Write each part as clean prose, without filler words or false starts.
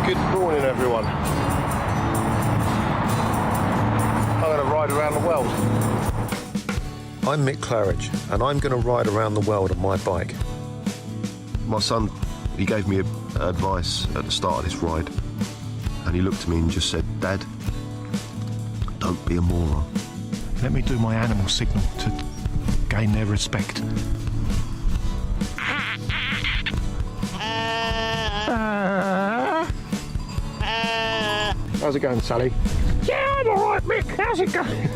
Good morning, everyone. I'm going to ride around the world. I'm Mick Claridge, and I'm going to ride around the world on my bike. My son, he gave me advice at the start of this ride, and he looked at me and just said, "Dad, don't be a moron." Let me do my animal signal to gain their respect. How's it going, Sally? Yeah, I'm alright, Mick. How's it going?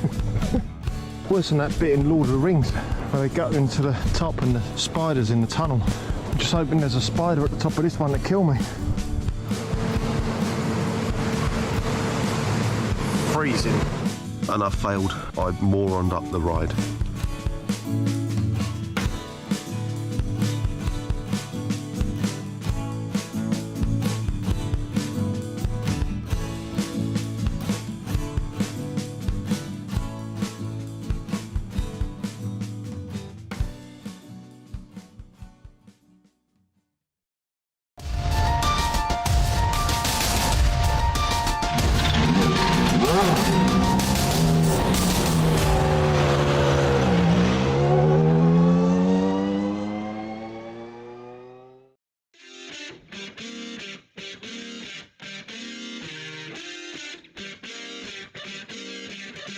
Worse than that bit in Lord of the Rings where they go into the top and the spiders in the tunnel. I'm just hoping there's a spider at the top of this one to kill me. Freezing. And I failed. I moroned up the ride.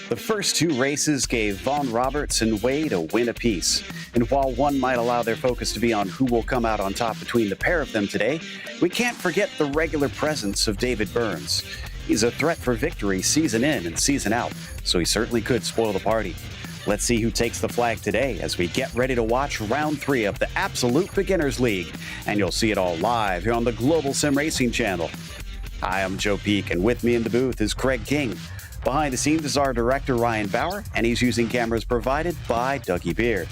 The first two races gave Vaughn Roberts and Wade a win apiece. And while one might allow their focus to be on who will come out on top between the pair of them today, we can't forget the regular presence of David Burns. He's a threat for victory season in and season out, so he certainly could spoil the party. Let's see who takes the flag today as we get ready to watch round 3 of the Absolute Beginners League. And you'll see it all live here on the Global SimRacing Channel. Hi, I'm Joe Peak, and with me in the booth is Craig King. Behind the scenes is our director, Ryan Bauer, and he's using cameras provided by Dougie Beard.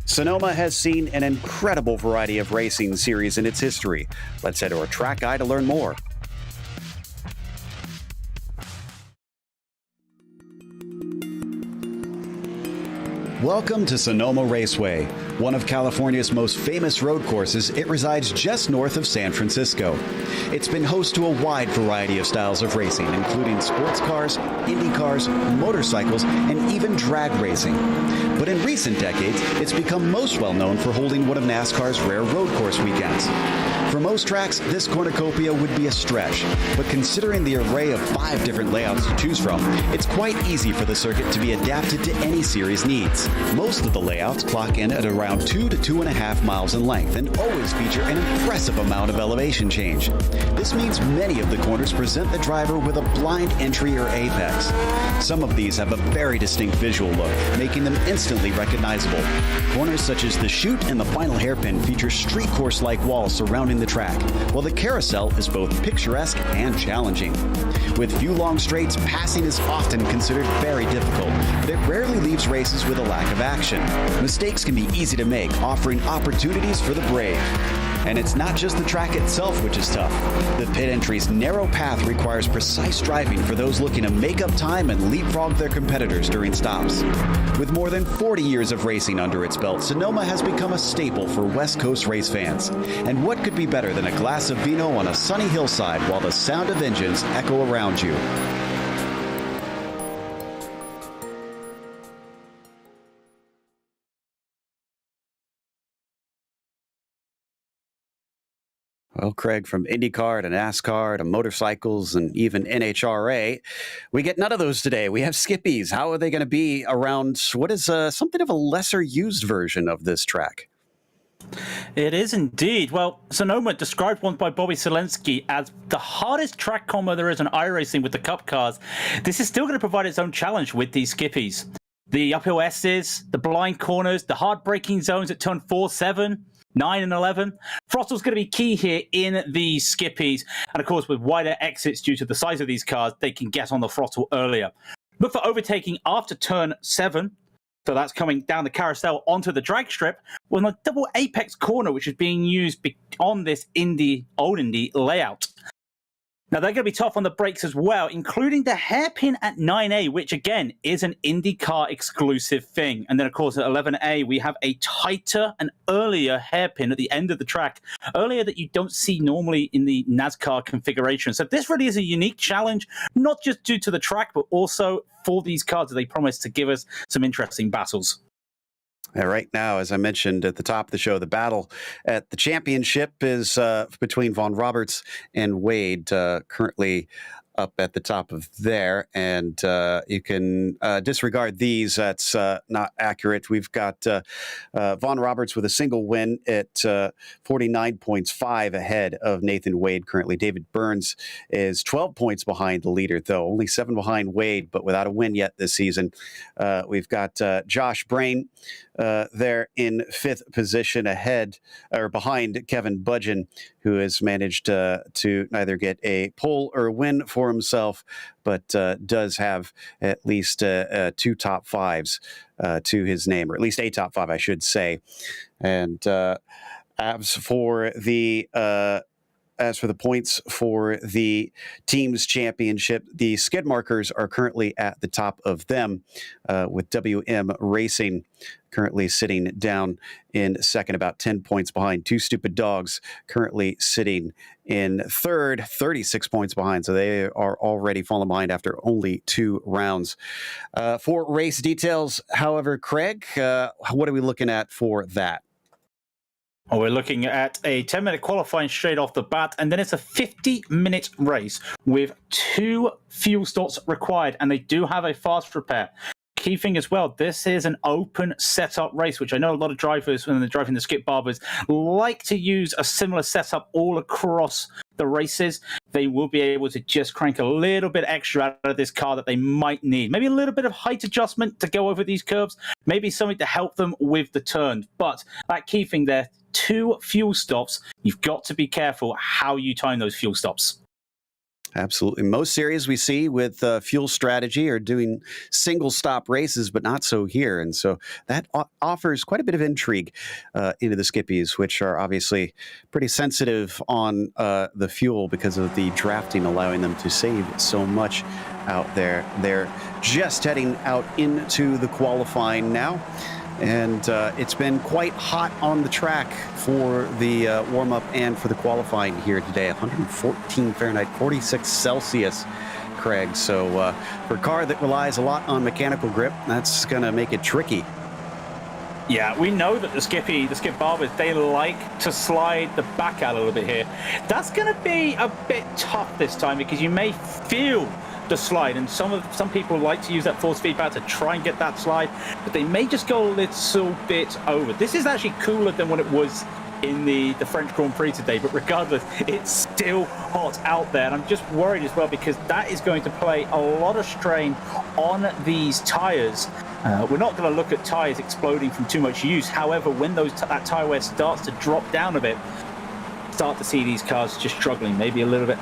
Sonoma has seen an incredible variety of racing series in its history. Let's head to our track guide to learn more. Welcome to Sonoma Raceway, one of California's most famous road courses. It resides just north of San Francisco. It's been host to a wide variety of styles of racing, including sports cars, Indy cars, motorcycles, and even drag racing. But in recent decades, it's become most well known for holding one of NASCAR's rare road course weekends. For most tracks, this cornucopia would be a stretch, but considering the array of 5 different layouts to choose from, it's quite easy for the circuit to be adapted to any series needs. Most of the layouts clock in at around 2 to 2.5 miles in length and always feature an impressive amount of elevation change. This means many of the corners present the driver with a blind entry or apex. Some of these have a very distinct visual look, making them instantly recognizable. Corners such as the chute and the final hairpin feature street course-like walls surrounding the track, while the carousel is both picturesque and challenging. With few long straights, passing is often considered very difficult, but it rarely leaves races with a lack of action. Mistakes can be easy to make, offering opportunities for the brave. And it's not just the track itself which is tough. The pit entry's narrow path requires precise driving for those looking to make up time and leapfrog their competitors during stops. With more than 40 years of racing under its belt, Sonoma has become a staple for West Coast race fans. And what could be better than a glass of vino on a sunny hillside while the sound of engines echo around you? Well, Craig, from IndyCar to NASCAR to motorcycles and even NHRA, we get none of those today. We have skippies. How are they going to be around what is something of a lesser used version of this track? It is indeed. Well, Sonoma, described once by Bobby Selensky as the hardest track combo there is in iRacing with the Cup cars, this is still going to provide its own challenge with these skippies. The uphill S's, the blind corners, the hard braking zones at turn 4, 7, 9 and 11. Throttle's going to be key here in the skippies. And of course, with wider exits due to the size of these cars, they can get on the throttle earlier. Look for overtaking after turn 7. So that's coming down the carousel onto the drag strip with a double apex corner, which is being used on this old Indy layout. Now, they're going to be tough on the brakes as well, including the hairpin at 9A, which, again, is an IndyCar exclusive thing. And then, of course, at 11A, we have a tighter and earlier hairpin at the end of the track, earlier that you don't see normally in the NASCAR configuration. So this really is a unique challenge, not just due to the track, but also for these cars that they promise to give us some interesting battles. Right now, as I mentioned at the top of the show, the battle at the championship is between Vaughn Roberts and Wade, currently up at the top of there. And you can disregard these. That's not accurate. We've got Vaughn Roberts with a single win at 49 points, 5 ahead of Nathan Wade currently. David Burns is 12 points behind the leader, though, only 7 behind Wade, but without a win yet this season. We've got Josh Brain there in 5th position ahead or behind Kevin Budgeon, who has managed to neither get a pole or win for himself, but does have at least 2 top 5s to his name, or at least a top 5, I should say. And as for the points for the team's championship, the skid markers are currently at the top of them, with WM Racing currently sitting down in second, about 10 points behind. Two Stupid Dogs currently sitting in third, 36 points behind. So they are already falling behind after only 2 rounds. For race details, however, Craig, what are we looking at for that? Well, we're looking at a 10-minute qualifying straight off the bat, and then it's a 50-minute race with 2 fuel stops required, and they do have a fast repair. Key thing as well, this is an open setup race, which I know a lot of drivers, when they're driving the skip barbers, like to use a similar setup all across the races. They will be able to just crank a little bit extra out of this car that they might need. Maybe a little bit of height adjustment to go over these curves, maybe something to help them with the turn. But that key thing there, 2 fuel stops, you've got to be careful how you time those fuel stops. Absolutely. Most series we see with fuel strategy are doing single stop races, but not so here. And so that offers quite a bit of intrigue into the skippies, which are obviously pretty sensitive on the fuel because of the drafting, allowing them to save so much out there. They're just heading out into the qualifying now. And it's been quite hot on the track for the warm-up and for the qualifying here today. 114 Fahrenheit, 46 Celsius, Craig. So for a car that relies a lot on mechanical grip, that's going to make it tricky. Yeah, we know that the skip barbers, they like to slide the back out a little bit here. That's going to be a bit tough this time because you may feel the slide, and some people like to use that force feedback to try and get that slide, but they may just go a little bit over. This is actually cooler than what it was in the French Grand Prix today, but regardless, it's still hot out there, and I'm just worried as well because that is going to play a lot of strain on these tires. We're not going to look at tires exploding from too much use. However, when that tire wear starts to drop down a bit, start to see these cars just struggling, maybe a little bit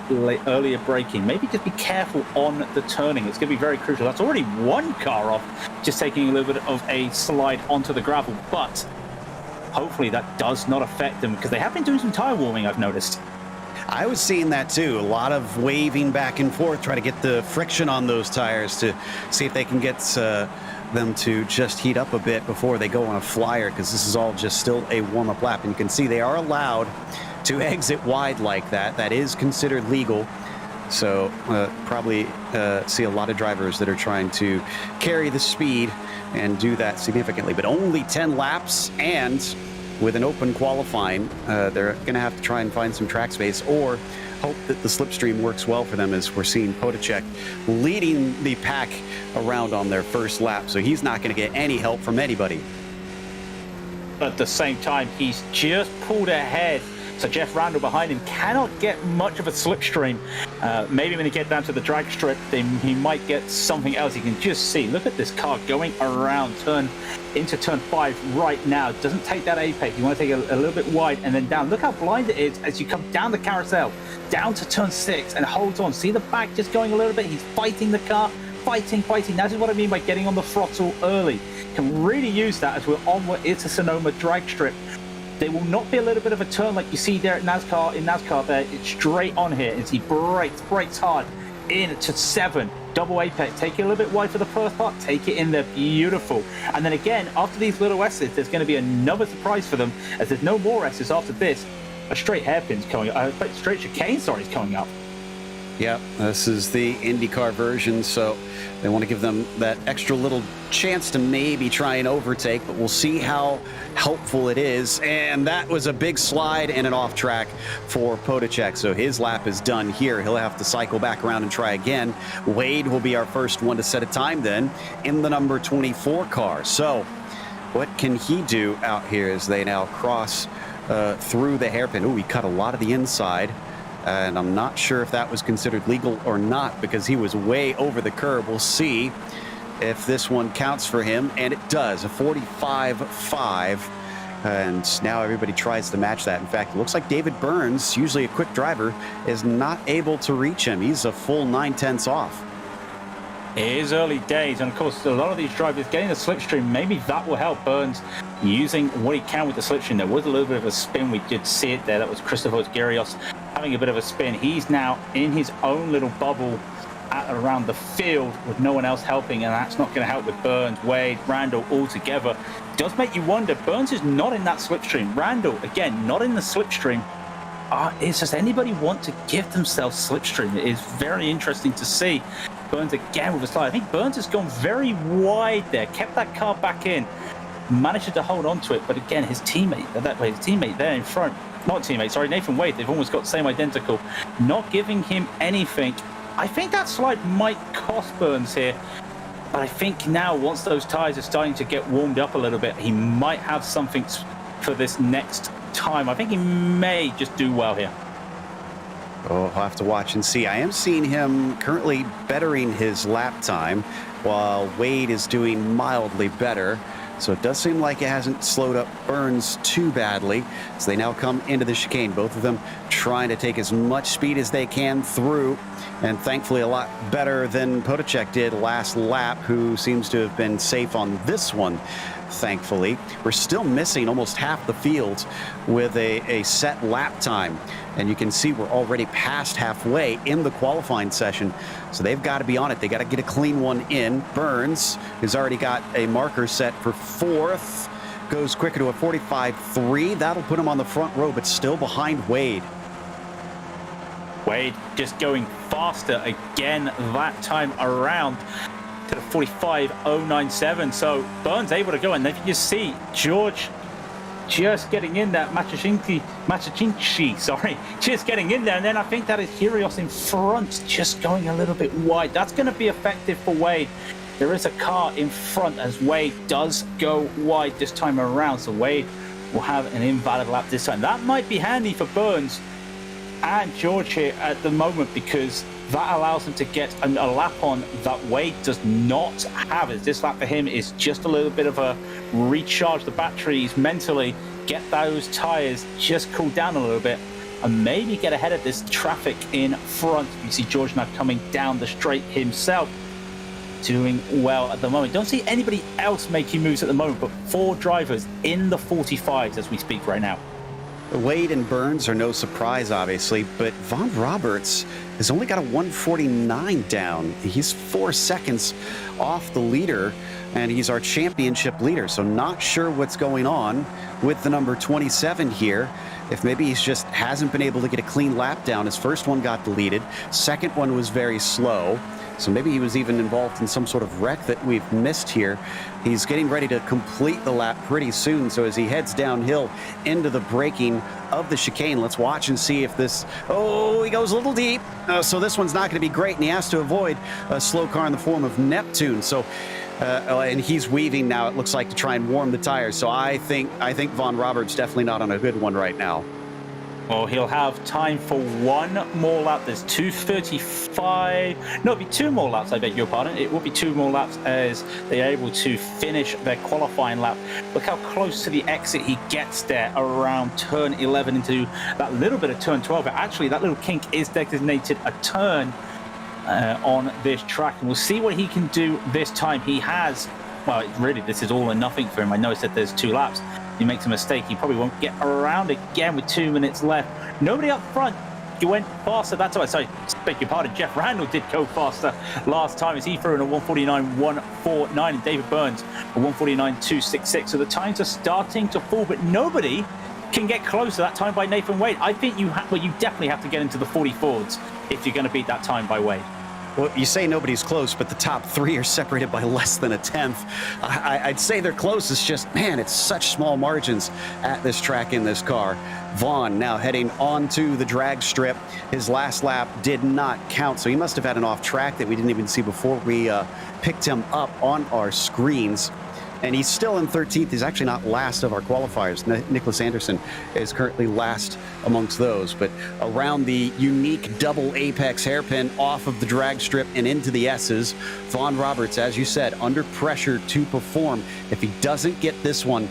earlier braking, maybe just be careful on the turning. It's going to be very crucial. That's already one car off, just taking a little bit of a slide onto the gravel, but hopefully that does not affect them because they have been doing some tire warming, I've noticed. I was seeing that too. A lot of waving back and forth, try to get the friction on those tires to see if they can get them to just heat up a bit before they go on a flyer, because this is all just still a warm-up lap. And you can see they are allowed to exit wide like that. That is considered legal. So probably see a lot of drivers that are trying to carry the speed and do that significantly, but only 10 laps, and with an open qualifying, they're going to have to try and find some track space or hope that the slipstream works well for them, as we're seeing Potacek leading the pack around on their first lap. So he's not going to get any help from anybody. At the same time, he's just pulled ahead. So Jeff Randall behind him cannot get much of a slipstream. Maybe when he gets down to the drag strip, he might get something else. You can just see, look at this car going around into turn 5 right now. Doesn't take that apex. You want to take it a little bit wide and then down. Look how blind it is as you come down the carousel, down to turn 6 and holds on. See the back just going a little bit. He's fighting the car, fighting. That is what I mean by getting on the throttle early. Can really use that as we're on what is a Sonoma drag strip. There will not be a little bit of a turn like you see there at NASCAR. In NASCAR, there it's straight on here as he brakes hard into 7. Double apex, take it a little bit wide for the first part, take it in there, beautiful. And then again, after these little S's, there's going to be another surprise for them, as there's no more S's after this. A straight hairpin's coming up, straight chicane, is coming up. Yep, this is the IndyCar version, so they want to give them that extra little chance to maybe try and overtake, but we'll see how helpful it is. And that was a big slide and an off track for Potacek, so his lap is done here. He'll have to cycle back around and try again. Wade will be our first one to set a time then in the number 24 car. So what can he do out here as they now cross through the hairpin? Ooh, he cut a lot of the inside. And I'm not sure if that was considered legal or not because he was way over the curb. We'll see if this one counts for him, and it does, a 45.5. And now everybody tries to match that. In fact, it looks like David Burns, usually a quick driver, is not able to reach him. He's a full 9/10 off. It is early days, and of course, a lot of these drivers getting the slipstream, maybe that will help Burns using what he can with the slipstream. There was a little bit of a spin. We did see it there. That was Christopher Gerios having a bit of a spin. He's now in his own little bubble around the field with no one else helping, and that's not going to help with Burns, Wade, Randall all together. It does make you wonder. Burns is not in that slipstream. Randall, again, not in the slipstream. Does anybody want to give themselves slipstream? It is very interesting to see. Burns again with a slide. I think Burns has gone very wide there, kept that car back in, managed to hold on to it, but again, his teammate there in front, Nathan Wade, they've almost got the same identical, not giving him anything. I think that slide might cost Burns here, but I think now once those tyres are starting to get warmed up a little bit, he might have something for this next time. I think he may just do well here. Oh, I'll have to watch and see. I am seeing him currently bettering his lap time while Wade is doing mildly better. So it does seem like it hasn't slowed up Burns too badly. So they now come into the chicane, both of them trying to take as much speed as they can through. And thankfully a lot better than Potacek did last lap, who seems to have been safe on this one. Thankfully, we're still missing almost half the field with a set lap time. And you can see we're already past halfway in the qualifying session. So they've got to be on it. They got to get a clean one in. Burns has already got a marker set for 4th. Goes quicker to a 45.3. That'll put him on the front row, but still behind Wade. Wade just going faster again that time around to the 45.097. So Burns able to go, and then you see George just getting in there, Machinchi, just getting in there, and then I think that is Kyrgios in front, just going a little bit wide. That's going to be effective for Wade. There is a car in front as Wade does go wide this time around, so Wade will have an invalid lap this time. That might be handy for Burns and George here at the moment, because that allows him to get a lap on that Wade does not have. As this lap for him is just a little bit of a recharge the batteries mentally, get those tires just cool down a little bit, and maybe get ahead of this traffic in front. You see George now coming down the straight himself, doing well at the moment. Don't see anybody else making moves at the moment, but 4 drivers in the 45s as we speak right now. Wade and Burns are no surprise, obviously, but Von Roberts has only got a 149 down. He's 4 seconds off the leader, and he's our championship leader. So not sure what's going on with the number 27 here. If maybe he's just hasn't been able to get a clean lap down. His first one got deleted. Second one was very slow. So maybe he was even involved in some sort of wreck that we've missed here. He's getting ready to complete the lap pretty soon. So as he heads downhill into the braking of the chicane, let's watch and see if this, oh, he goes a little deep. So this one's not going to be great, and he has to avoid a slow car in the form of Neptune. So, and he's weaving now, it looks like, to try and warm the tires. So I think Von Roberts definitely not on a good one right now. Well, he'll have time for one more lap. There's 2:35. No, it'll be 2 more laps, I beg your pardon. It will be 2 more laps as they are able to finish their qualifying lap. Look how close to the exit he gets there around turn 11 into that little bit of turn 12. But actually, that little kink is designated a turn on this track. And we'll see what he can do this time. He has, well, really, this is all or nothing for him. I know I said there's 2 laps. he makes a mistake. He probably won't get around again with 2 minutes left. Nobody up front. He went faster that time. Sorry, beg your pardon. Jeff Randall did go faster last time as he threw in a 149.149 and David Burns a 149.266. So the times are starting to fall, but nobody can get close to that time by Nathan Wade. I think you definitely have to get into the 44s if you're going to beat that time by Wade. Well, you say nobody's close, but the top three are separated by less than a tenth. I'd say they're close. It's just, man, it's such small margins at this track in this car. Vaughn now heading onto the drag strip. His last lap did not count, so he must have had an off track that we didn't even see before we picked him up on our screens. And he's still in 13th. He's actually not last of our qualifiers. Nicholas Anderson is currently last amongst those. But around the unique double apex hairpin off of the drag strip and into the S's, Vaughn Roberts, as you said, under pressure to perform. If he doesn't get this one,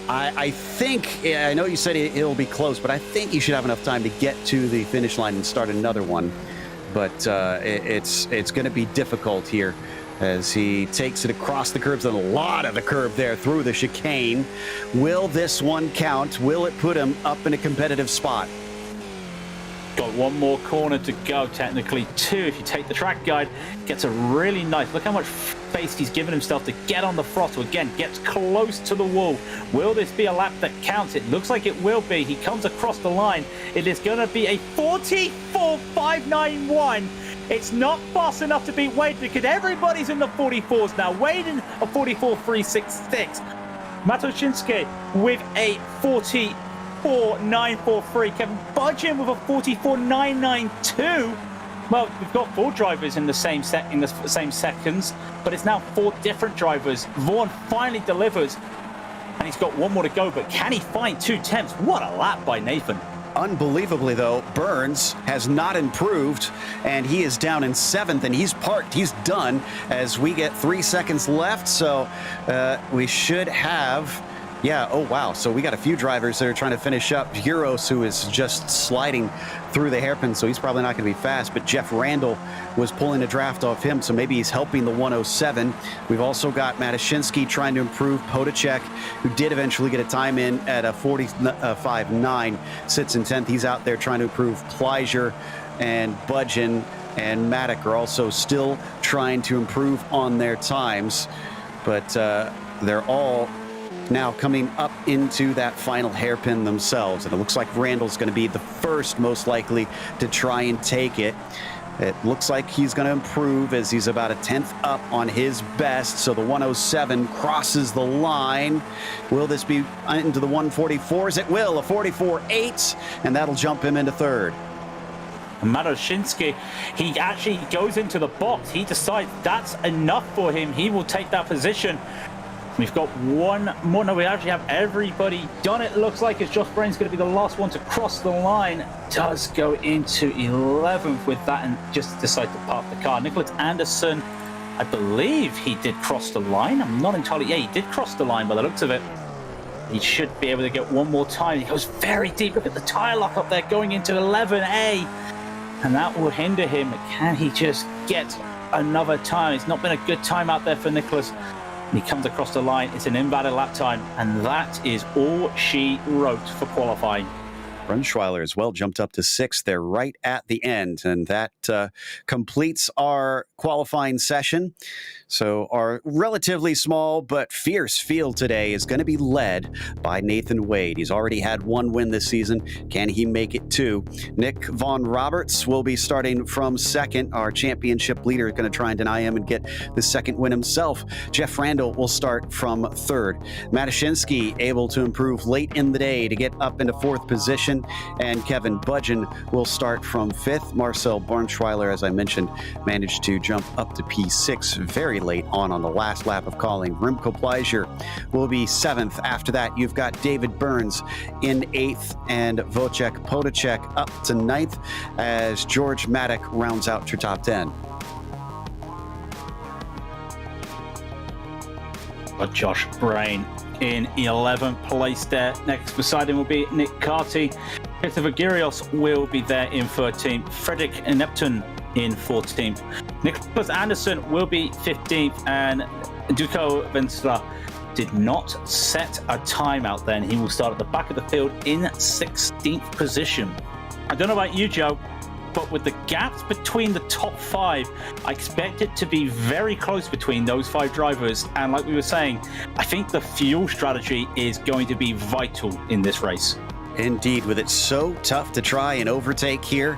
I think, I know you said it'll be close, but I think he should have enough time to get to the finish line and start another one. But it's going to be difficult here as he takes it across the curbs and a lot of the curb there through the chicane. Will this one count? Will it put him up in a competitive spot? Got one more corner to go, technically two if you take the track guide. Gets a really nice, look how much space he's given himself to get on the throttle. Again, gets close to the wall. Will this be a lap that counts? It looks like it will be. He comes across the line. It is going to be a 44.591. It's not fast enough to beat Wade because everybody's in the 44s now. Wade in a 44.366. Matoshinsky with a 44.943. Kevin Budgeon with a 44.992. Well, we've got four drivers in the same seconds, but it's now four different drivers. Vaughn finally delivers, and he's got one more to go, but can he find 2/10? What a lap by Nathan. Unbelievably, though, Burns has not improved, and he is down in 7th, and he's parked. He's done as we get 3 seconds left, so we should have... Yeah, oh, wow. So we got a few drivers that are trying to finish up. Euros, who is just sliding through the hairpin, so he's probably not going to be fast. But Jeff Randall was pulling a draft off him, so maybe he's helping the 107. We've also got Matoshinsky trying to improve. Podacek, who did eventually get a time in at a 45.9, sits in 10th. He's out there trying to improve. Plijger and Budgeon and Maddock are also still trying to improve on their times. But they're all now coming up into that final hairpin themselves, and it looks like Randall's going to be the first most likely to try and take it. It looks like he's going to improve as he's about a 10th up on his best, so the 107 crosses the line. Will this be into the 144s? It will, a 44.8, and that'll jump him into third. Matoshinsky, he actually goes into the box. He decides that's enough for him. He will take that position. We've got one more. No, we actually have everybody done. It looks like it's Josh Brain's going to be the last one to cross the line. Does go into 11th with that and just decide to park the car. Nicholas Anderson, I believe he did cross the line. I'm not entirely... Yeah, he did cross the line by the looks of it. He should be able to get one more time. He goes very deep. Look at the tyre lock up there going into 11A. And that will hinder him. Can he just get another time? It's not been a good time out there for Nicholas. He comes across the line. It's an invalid lap time, and that is all she wrote for qualifying. Brunschweiler as well jumped up to 6th there right at the end, and that completes our qualifying session. So our relatively small but fierce field today is going to be led by Nathan Wade. He's already had one win this season. Can he make it 2? Nick Vaughn Roberts will be starting from 2nd. Our championship leader is going to try and deny him and get the 2nd win himself. Jeff Randall will start from 3rd. Matoshinsky able to improve late in the day to get up into 4th position. And Kevin Budgeon will start from 5th. Marcel Brunschweiler, as I mentioned, managed to jump up to P6 very late on the last lap of calling. Remco Plijger will be 7th. After that, you've got David Burns in 8th and Wojciech Podacek up to 9th as George Maddock rounds out your top 10. But Josh Brain in 11th place there. Next beside him will be Nick Carty. Christopher Girios will be there in 13th. Frederick Neptun in 14th. Nicholas Anderson will be 15th, and Duco Vensla did not set a time out then. He will start at the back of the field in 16th position. I don't know about you, Joe, but with the gaps between the top 5, I expect it to be very close between those 5 drivers. And like we were saying, I think the fuel strategy is going to be vital in this race. Indeed, with it so tough to try and overtake here,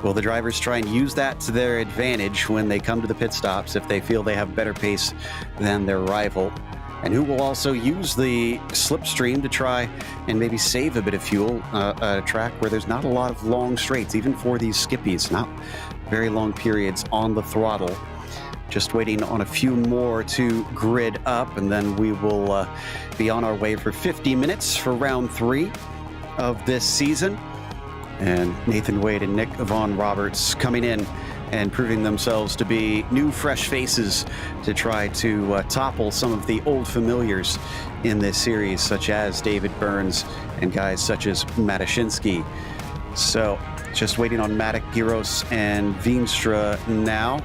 will the drivers try and use that to their advantage when they come to the pit stops if they feel they have better pace than their rival? And who will also use the slipstream to try and maybe save a bit of fuel at a track where there's not a lot of long straights, even for these skippies, not very long periods on the throttle. Just waiting on a few more to grid up, and then we will be on our way for 50 minutes for round 3 of this season. And Nathan Wade and Nick Von Roberts coming in and proving themselves to be new, fresh faces to try to topple some of the old familiars in this series, such as David Burns and guys such as Matushinsky. So just waiting on Matic, Giros, and Veenstra now.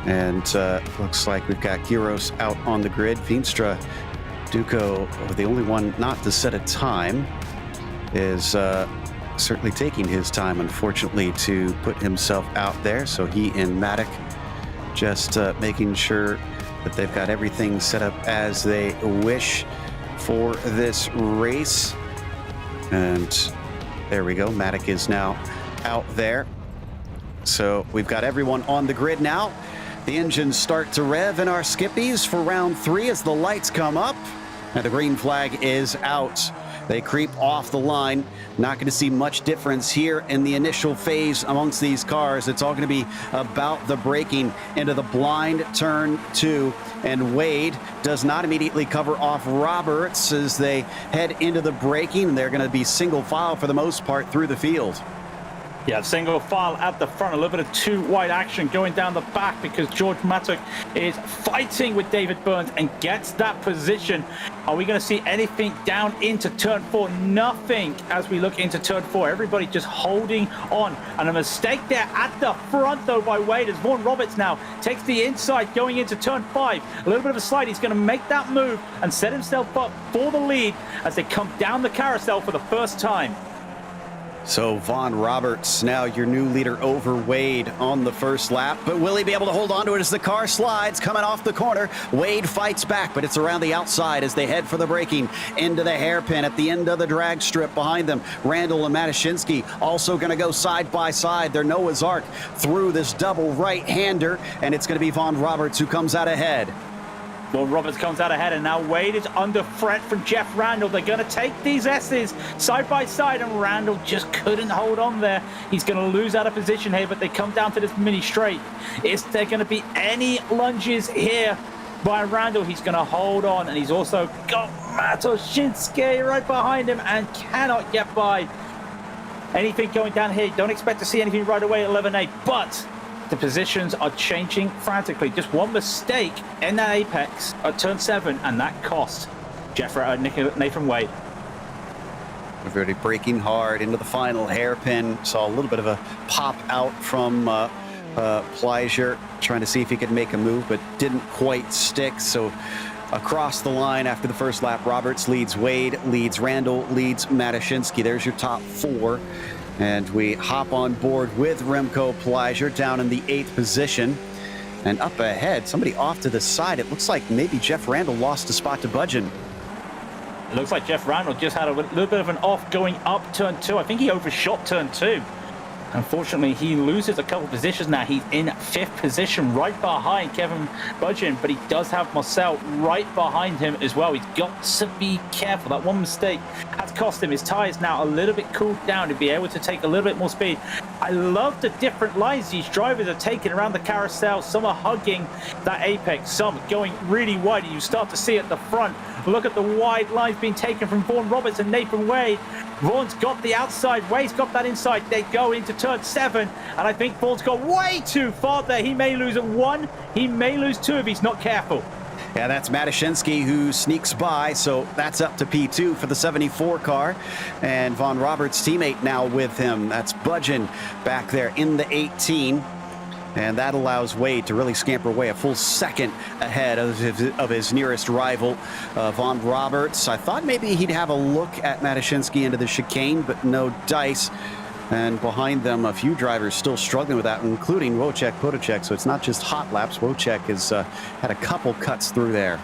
And looks like we've got Giros out on the grid. Veenstra, Duco, the only one not to set a time, is certainly taking his time, unfortunately, to put himself out there. So he and Matic just making sure that they've got everything set up as they wish for this race. And there we go. Matic is now out there. So we've got everyone on the grid now. The engines start to rev in our skippies for round 3 as the lights come up and the green flag is out. They creep off the line. Not going to see much difference here in the initial phase amongst these cars. It's all going to be about the braking into the blind turn 2. And Wade does not immediately cover off Roberts as they head into the braking. They're going to be single file for the most part through the field. Yeah, single file at the front, a little bit of 2-wide action going down the back because George Matuk is fighting with David Burns and gets that position. Are we going to see anything down into turn 4? Nothing as we look into turn 4. Everybody just holding on. And a mistake there at the front, though, by Wade as Vaughan Roberts now takes the inside going into turn 5. A little bit of a slide. He's going to make that move and set himself up for the lead as they come down the carousel for the first time. So Vaughan Roberts, now your new leader over Wade on the first lap, but will he be able to hold on to it as the car slides coming off the corner? Wade fights back, but it's around the outside as they head for the braking into the hairpin at the end of the drag strip behind them. Randall and Matushinsky also going to go side by side. They're Noah's Ark through this double right-hander, and it's going to be Vaughan Roberts who comes out ahead. Well, Roberts comes out ahead, and now Wade is under threat from Jeff Randall. They're going to take these S's side by side, and Randall just couldn't hold on there. He's going to lose out of position here, but they come down to this mini straight. Is there going to be any lunges here by Randall? He's going to hold on, and he's also got Matushinsky right behind him and cannot get by. Anything going down here, don't expect to see anything right away at 11-8, but the positions are changing frantically. Just one mistake in that apex at turn 7, and that cost Nathan Wade. We're already braking hard into the final hairpin. Saw a little bit of a pop out from Pleasure, trying to see if he could make a move, but didn't quite stick. So across the line after the first lap, Roberts leads Wade, leads Randall, leads Matushinsky. There's your top 4. And we hop on board with Remco Pleasure down in the 8th position. And up ahead, somebody off to the side. It looks like maybe Jeff Randall lost a spot to Budgeon. It looks like Jeff Randall just had a little bit of an off going up turn 2. I think he overshot turn 2. Unfortunately, he loses a couple positions now. He's in 5th position right behind Kevin Budgeon, but he does have Marcel right behind him as well. He's got to be careful. That one mistake has cost him. His tyres now a little bit cooled down to be able to take a little bit more speed. I love the different lines these drivers are taking around the carousel. Some are hugging that apex, some going really wide. You start to see at the front. Look at the wide lines being taken from Vaughan Roberts and Nathan Wade. Vaughan's got the outside, Wade's got that inside. They go into turn 7, and I think Vaughan's gone way too far there. He may lose at 1, he may lose 2 if he's not careful. Yeah, that's Matushinsky who sneaks by, so that's up to P2 for the 74 car. And Vaughan Roberts' teammate now with him. That's Budgeon back there in the 18. And that allows Wade to really scamper away a full second ahead of his nearest rival, Von Roberts. I thought maybe he'd have a look at Matushinsky into the chicane, but no dice. And behind them, a few drivers still struggling with that, including Wojciech Podacek. So it's not just hot laps. Wojciech has had a couple cuts through there.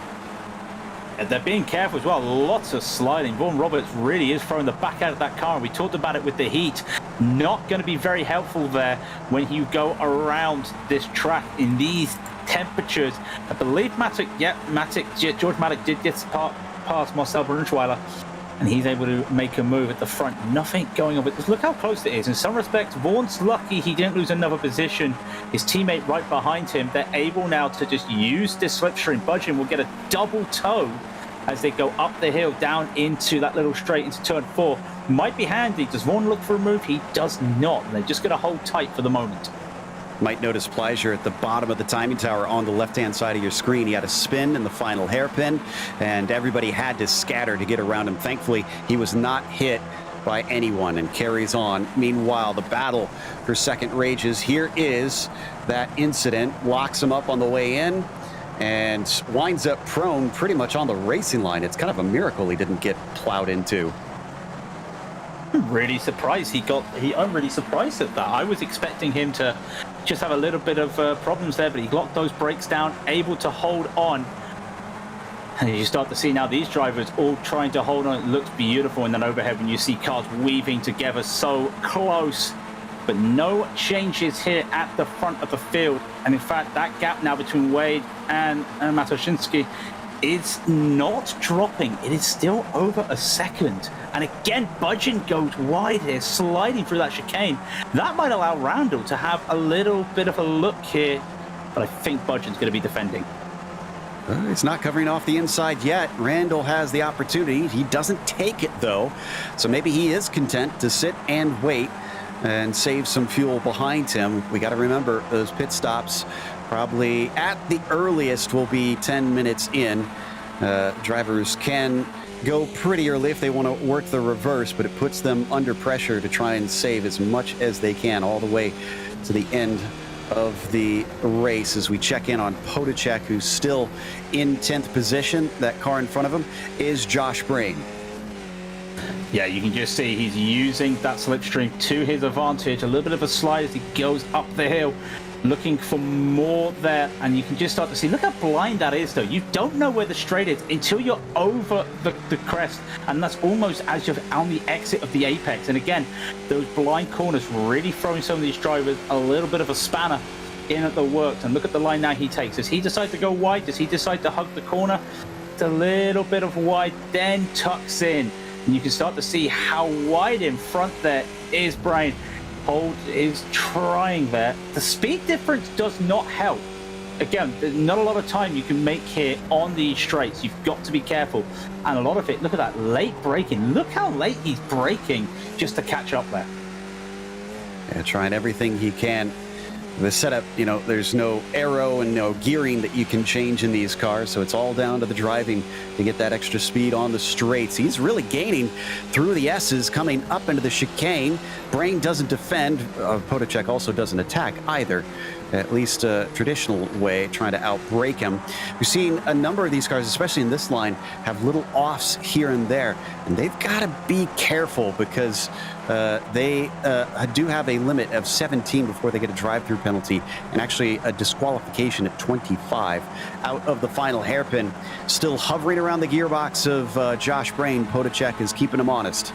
And they're being careful as well. Lots of sliding. Vaughan Roberts really is throwing the back out of that car. And we talked about it with the heat. Not going to be very helpful there when you go around this track in these temperatures. I believe George Matic did get past Marcel Brunschweiler. And he's able to make a move at the front. Nothing going on with this. Look how close it is. In some respects, Vaughan's lucky he didn't lose another position. His teammate right behind him, they're able now to just use this slipstream. Budgeon will get a double toe as they go up the hill down into that little straight into turn 4. Might be handy. Does Vaughan look for a move? He does not. They're just going to hold tight for the moment. Might notice Pleasure at the bottom of the timing tower on the left-hand side of your screen. He had a spin in the final hairpin, and everybody had to scatter to get around him. Thankfully, he was not hit by anyone and carries on. Meanwhile, the battle for second rages. Here is that incident. Locks him up on the way in and winds up prone pretty much on the racing line. It's kind of a miracle he didn't get plowed into. I'm really surprised I'm really surprised at that. I was expecting him to just have a little bit of problems there, but he locked those brakes down, able to hold on. And you start to see now these drivers all trying to hold on. It looks beautiful in an overhead when you see cars weaving together so close. But no changes here at the front of the field. And in fact, that gap now between Wade and Matushinsky is not dropping. It is still over a second. And again, Budgeon goes wide here, sliding through that chicane. That might allow Randall to have a little bit of a look here, but I think Budgeon's going to be defending. It's not covering off the inside yet. Randall has the opportunity. He doesn't take it, though. So maybe he is content to sit and wait and save some fuel behind him. We got to remember those pit stops probably at the earliest will be 10 minutes in. Drivers can go pretty early if they want to work the reverse, but it puts them under pressure to try and save as much as they can all the way to the end of the race. As we check in on Podacek, who's still in 10th position. That car in front of him is Josh Brain. Yeah, you can just see he's using that slipstream to his advantage. A little bit of a slide as he goes up the hill, looking for more there. And you can just start to see, look how blind that is, though. You don't know where the straight is until you're over the crest. And that's almost as you're on the exit of the apex. And again, those blind corners really throwing some of these drivers a little bit of a spanner in at the works. And look at the line now he takes. Does he decide to go wide? Does he decide to hug the corner? It's a little bit of wide, then tucks in. And you can start to see how wide in front there is Brain. Hold is trying there. The speed difference does not help. Again, there's not a lot of time you can make here on these straights. You've got to be careful. And a lot of it, look at that late braking. Look how late he's braking just to catch up there. Yeah, trying everything he can. The setup, you know, there's no aero and no gearing that you can change in these cars, so it's all down to the driving to get that extra speed on the straights. He's really gaining through the S's, coming up into the chicane. Brain doesn't defend. Podacek also doesn't attack either, at least a traditional way, trying to outbrake him. We've seen a number of these cars, especially in this line, have little offs here and there, and they've got to be careful because they do have a limit of 17 before they get a drive-through penalty, and actually a disqualification at 25 out of the final hairpin. Still hovering around the gearbox of Josh Brain. Podacek is keeping him honest.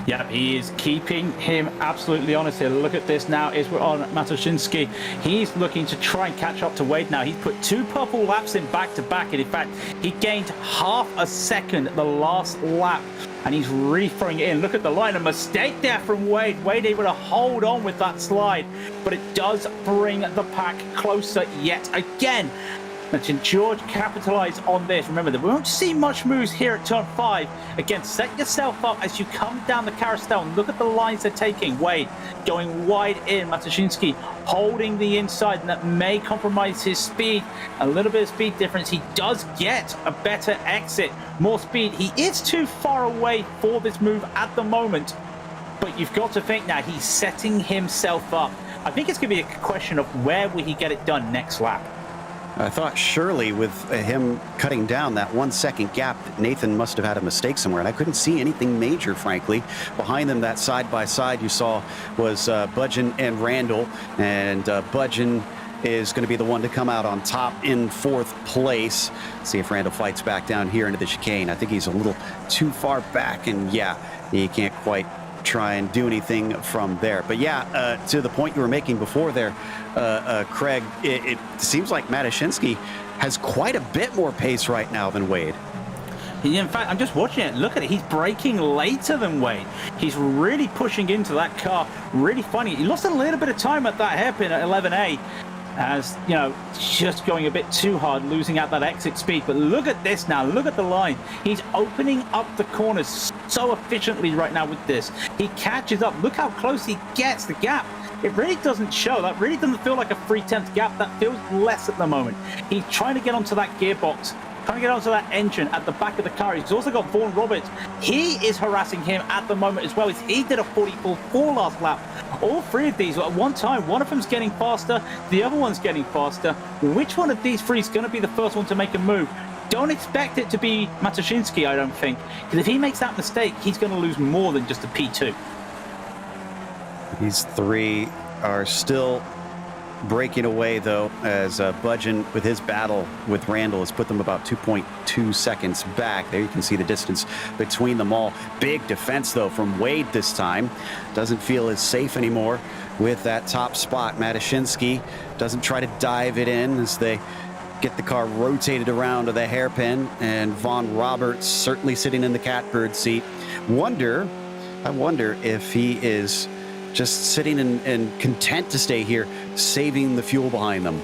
Yeah, he is keeping him absolutely honest here. Look at this now as we're on Matushinsky. He's looking to try and catch up to Wade now. He's put 2 purple laps in back-to-back, and in fact, he gained half a second the last lap, and he's really throwing it in. Look at the line, a mistake there from Wade. Wade able to hold on with that slide, but it does bring the pack closer yet again. And George capitalized on this. Remember that we won't see much moves here at turn 5. Again, set yourself up as you come down the carousel and look at the lines they're taking. Wade going wide in, Matushinsky holding the inside, and that may compromise his speed. A little bit of speed difference. He does get a better exit, more speed. He is too far away for this move at the moment, but you've got to think now he's setting himself up I think it's going to be a question of where will he get it done next lap. I thought surely with him cutting down that 1 second gap, Nathan must have had a mistake somewhere, and I couldn't see anything major, frankly. Behind them, that side-by-side you saw was Budgeon and Randall, and Budgeon is going to be the one to come out on top in 4th place. See if Randall fights back down here into the chicane. I think he's a little too far back, and yeah, he can't quite try and do anything from there. But yeah, to the point you were making before there, Craig, it seems like Matushinsky has quite a bit more pace right now than Wade. In fact, I'm just watching it. Look at it. He's braking later than Wade. He's really pushing into that car. Really funny. He lost a little bit of time at that hairpin at 11A. As, you know, just going a bit too hard, losing out that exit speed. But look at this now. Look at the line. He's opening up the corners so efficiently right now with this. He catches up. Look how close he gets the gap. It really doesn't show. That really doesn't feel like a 3/10 gap. That feels less at the moment. He's trying to get onto that gearbox, trying to get onto that engine at the back of the car. He's also got Vaughan Roberts. He is harassing him at the moment as well. He did a 44 last lap. All three of these at one time. One of them's getting faster. The other one's getting faster. Which one of these three is going to be the first one to make a move? Don't expect it to be Matushinsky, I don't think. Because if he makes that mistake, he's going to lose more than just a P2. These three are still breaking away, though, as Budgeon, with his battle with Randall, has put them about 2.2 seconds back. There you can see the distance between them all. Big defense, though, from Wade this time. Doesn't feel as safe anymore with that top spot. Matushinsky doesn't try to dive it in as they get the car rotated around to the hairpin, and Vaughan Roberts certainly sitting in the catbird seat. I wonder if he is just sitting and content to stay here, saving the fuel behind them.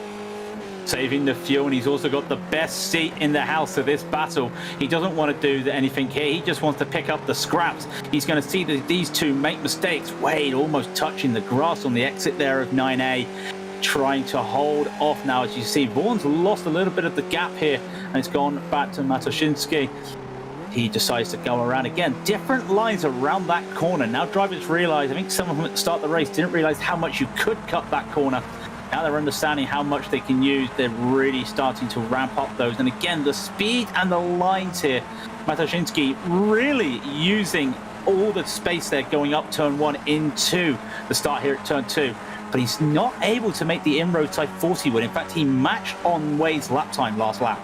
Saving the fuel, and he's also got the best seat in the house of this battle. He doesn't want to do anything here. He just wants to pick up the scraps. He's going to see these two make mistakes. Wade almost touching the grass on the exit there of 9A, trying to hold off now. As you see, Vaughan's lost a little bit of the gap here, and it's gone back to Matushinsky. He decides to go around again. Different lines around that corner. Now drivers realize, I think some of them at the start of the race didn't realize how much you could cut that corner. Now they're understanding how much they can use. They're really starting to ramp up those. And again, the speed and the lines here. Matushinsky really using all the space there going up turn 1 into the start here at turn 2. But he's not able to make the inroads like 40 would. In fact, he matched on Wade's lap time last lap.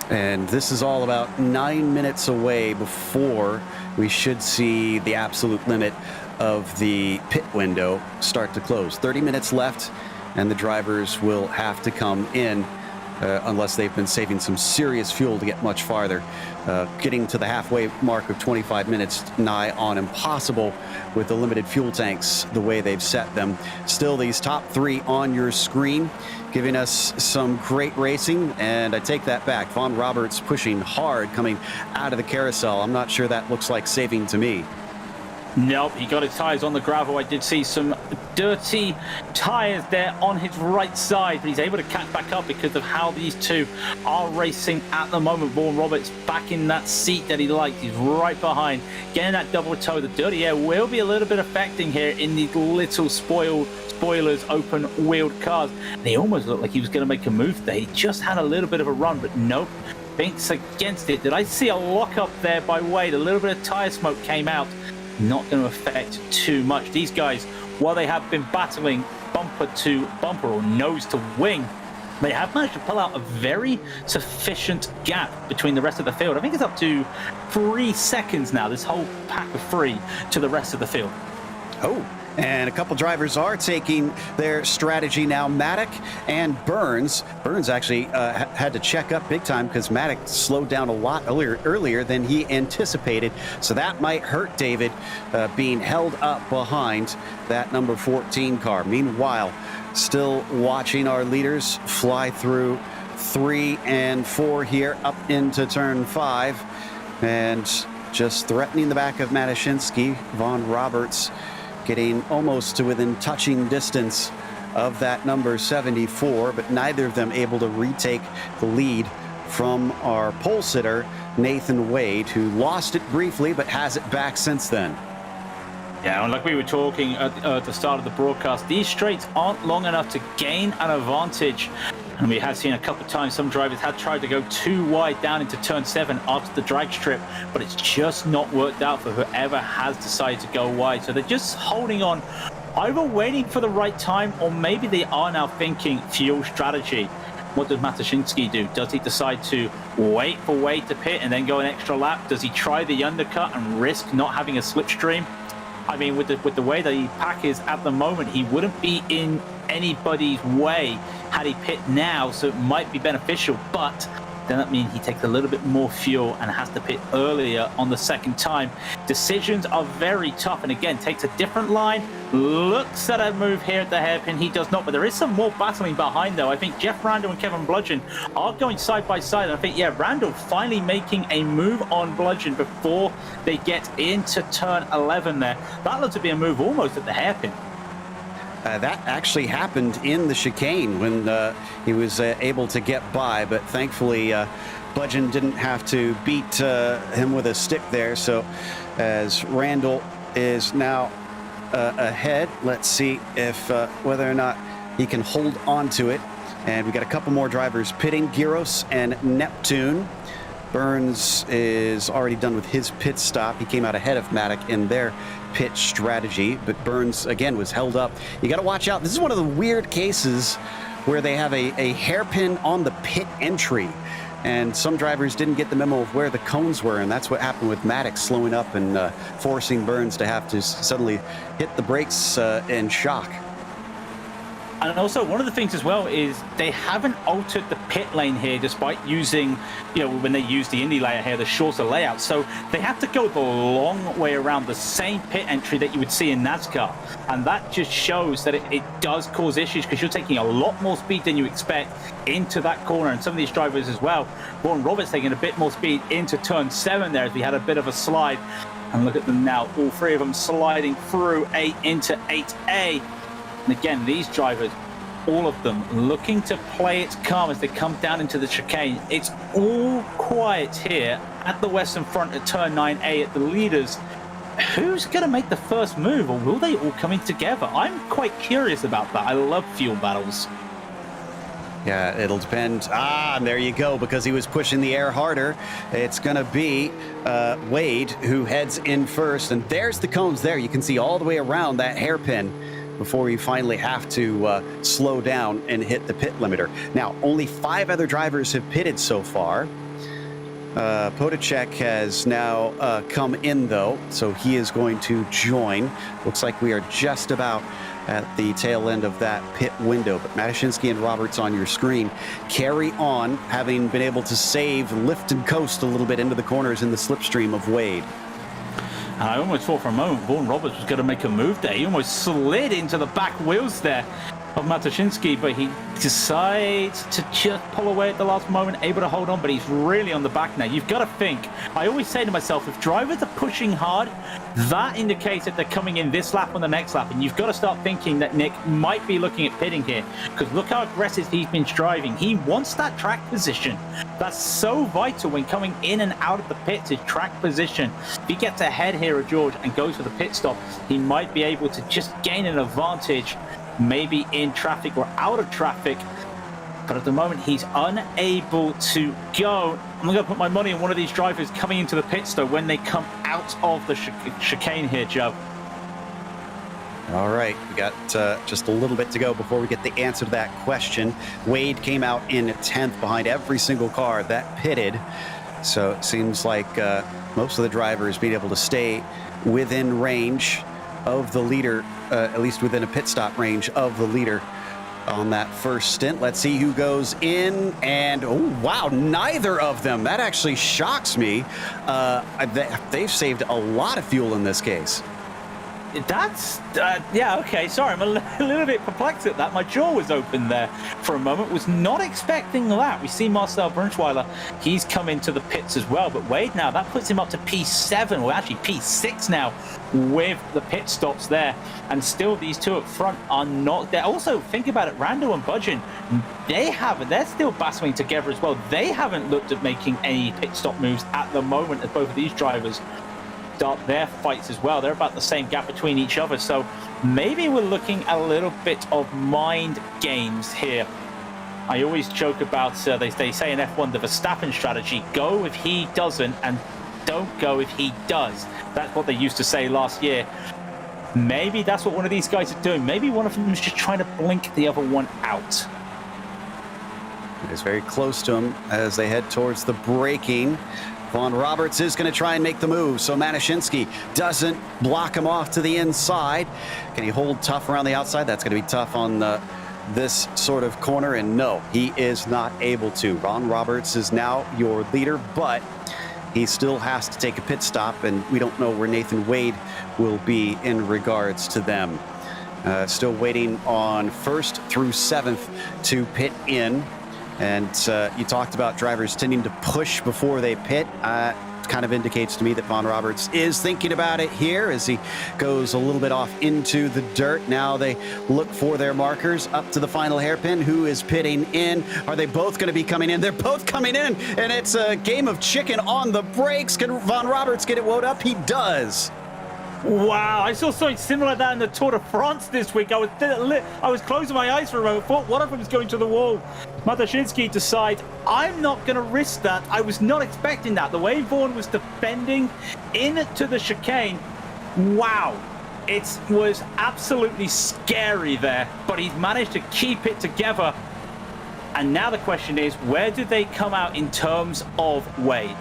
And this is all about 9 minutes away before we should see the absolute limit of the pit window start to close. 30 minutes left, and the drivers will have to come in unless they've been saving some serious fuel to get much farther. Getting to the halfway mark of 25 minutes nigh on impossible with the limited fuel tanks the way they've set them. Still, these top three on your screen giving us some great racing, and I take that back. Vaughan Roberts pushing hard coming out of the carousel. I'm not sure that looks like saving to me. Nope, he got his tyres on the gravel. I did see some dirty tyres there on his right side, but he's able to catch back up because of how these two are racing at the moment. Vaughan Roberts back in that seat that he likes. He's right behind, getting that double toe. The dirty air will be a little bit affecting here in these little spoilers, open-wheeled cars. And he almost looked like he was going to make a move there. He just had a little bit of a run, but nope. Thinks against it. Did I see a lock-up there by Wade? A little bit of tyre smoke came out. Not going to affect too much. These guys, while they have been battling bumper to bumper or nose to wing, they have managed to pull out a very sufficient gap between the rest of the field. I think it's up to 3 seconds now, this whole pack of 3 to the rest of the field. Oh, and a couple drivers are taking their strategy now. Maddock and Burns. Burns actually had to check up big time because Maddock slowed down a lot earlier than he anticipated. So that might hurt David being held up behind that number 14 car. Meanwhile, still watching our leaders fly through 3 and 4 here up into turn 5. And just threatening the back of Matushinsky. Vaughan Roberts getting almost to within touching distance of that number 74, but neither of them able to retake the lead from our pole sitter, Nathan Wade, who lost it briefly but has it back since then. Yeah, and like we were talking at the start of the broadcast, these straights aren't long enough to gain an advantage. And we have seen a couple of times some drivers had tried to go too wide down into turn 7 after the drag strip, but it's just not worked out for whoever has decided to go wide. So they're just holding on, either waiting for the right time, or maybe they are now thinking fuel strategy. What does Matushinsky do? Does he decide to wait for Wade to pit and then go an extra lap? Does he try the undercut and risk not having a slipstream? I mean, with the way that the pack is at the moment, he wouldn't be in anybody's way had he pit now, so it might be beneficial, but then that means he takes a little bit more fuel and has to pit earlier on the second time. Decisions are very tough, and again, takes a different line, looks at a move here at the hairpin. He does not, but there is some more battling behind, though. I think Jeff Randall and Kevin Bludgeon are going side by side, and I think, yeah, Randall finally making a move on Bludgeon before they get into turn 11 there. That looks to be a move almost at the hairpin. That actually happened in the chicane when he was able to get by, but thankfully Bludgeon didn't have to beat him with a stick there. So as Randall is now ahead, let's see if whether or not he can hold on to it. And we got a couple more drivers pitting, Gyros and Neptune. Burns is already done with his pit stop. He came out ahead of Matic in their pit strategy, but Burns again was held up. You got to watch out. This is one of the weird cases where they have a hairpin on the pit entry, and some drivers didn't get the memo of where the cones were, and that's what happened with Matic slowing up and forcing Burns to have to suddenly hit the brakes in shock. And also, one of the things as well is they haven't altered the pit lane here, despite using, you know, when they use the Indy layer here, the shorter layout. So they have to go the long way around the same pit entry that you would see in NASCAR. And that just shows that it does cause issues, because you're taking a lot more speed than you expect into that corner. And some of these drivers as well, Vaughan Roberts taking a bit more speed into turn 7 there as we had a bit of a slide. And look at them now, all three of them sliding through 8 into 8A. And again, these drivers, all of them looking to play it calm as they come down into the chicane. It's all quiet here at the western front at turn 9A at the leaders. Who's going to make the first move, or will they all come in together? I'm quite curious about that. I love fuel battles. Yeah, it'll depend. And there you go, because he was pushing the air harder. It's going to be Wade who heads in first. And there's the cones there. You can see all the way around that hairpin before we finally have to slow down and hit the pit limiter. Now, only 5 other drivers have pitted so far. Podacek has now come in, though, so he is going to join. Looks like we are just about at the tail end of that pit window. But Matushinsky and Roberts on your screen carry on, having been able to save, lift and coast a little bit into the corners in the slipstream of Wade. And I almost thought for a moment Vaughan Roberts was going to make a move there. He almost slid into the back wheels there of Matushinsky, but he decides to just pull away at the last moment, able to hold on, but he's really on the back now. You've got to think. I always say to myself, if drivers are pushing hard, that indicates that they're coming in this lap on the next lap, and you've got to start thinking that Nick might be looking at pitting here, because look how aggressive he's been driving. He wants that track position. That's so vital when coming in and out of the pits, his track position. If he gets ahead here of George and goes for the pit stop, he might be able to just gain an advantage, maybe in traffic or out of traffic. But at the moment, he's unable to go. I'm going to put my money on one of these drivers coming into the pits, though, when they come out of the chicane here, Joe. All right, we got just a little bit to go before we get the answer to that question. Wade came out in 10th behind every single car that pitted. So it seems like most of the drivers being able to stay within range of the leader, at least within a pit stop range of the leader on that first stint. Let's see who goes in, and oh wow, neither of them. That actually shocks me. They've saved a lot of fuel in this case. That's, yeah, okay, sorry, I'm a little bit perplexed at that. My jaw was open there for a moment, was not expecting that. We see Marcel Brunschweiler, he's come into the pits as well, but Wade now, that puts him up to P7, or actually P6 now, with the pit stops there, and still these two up front are not there. Also, think about it, Randall and Budgeon, they're still battling together as well. They haven't looked at making any pit stop moves at the moment as both of these drivers start their fights as well. They're about the same gap between each other. So maybe we're looking at a little bit of mind games here. I always joke about, they say in F1, the Verstappen strategy, go if he doesn't and don't go if he does. That's what they used to say last year. Maybe that's what one of these guys are doing. Maybe one of them is just trying to blink the other one out. It is very close to him as they head towards the braking. Von Roberts is going to try and make the move, so Matushinsky doesn't block him off to the inside. Can he hold tough around the outside? That's going to be tough on this sort of corner, and no, he is not able to. Von Roberts is now your leader, but he still has to take a pit stop, and we don't know where Nathan Wade will be in regards to them. Still waiting on 1st through 7th to pit in. And you talked about drivers tending to push before they pit. Kind of indicates to me that Von Roberts is thinking about it here as he goes a little bit off into the dirt. Now they look for their markers up to the final hairpin. Who is pitting in? Are they both going to be coming in? They're both coming in, and it's a game of chicken on the brakes. Can Von Roberts get it wound up? He does. Wow, I saw something similar to that in the Tour de France this week. I was closing my eyes for a moment, thought one of them was going to the wall. Matushinsky decides, I'm not going to risk that. I was not expecting that. The way Vaughan was defending into the chicane, wow. It was absolutely scary there, but he's managed to keep it together. And now the question is, where do they come out in terms of Wade?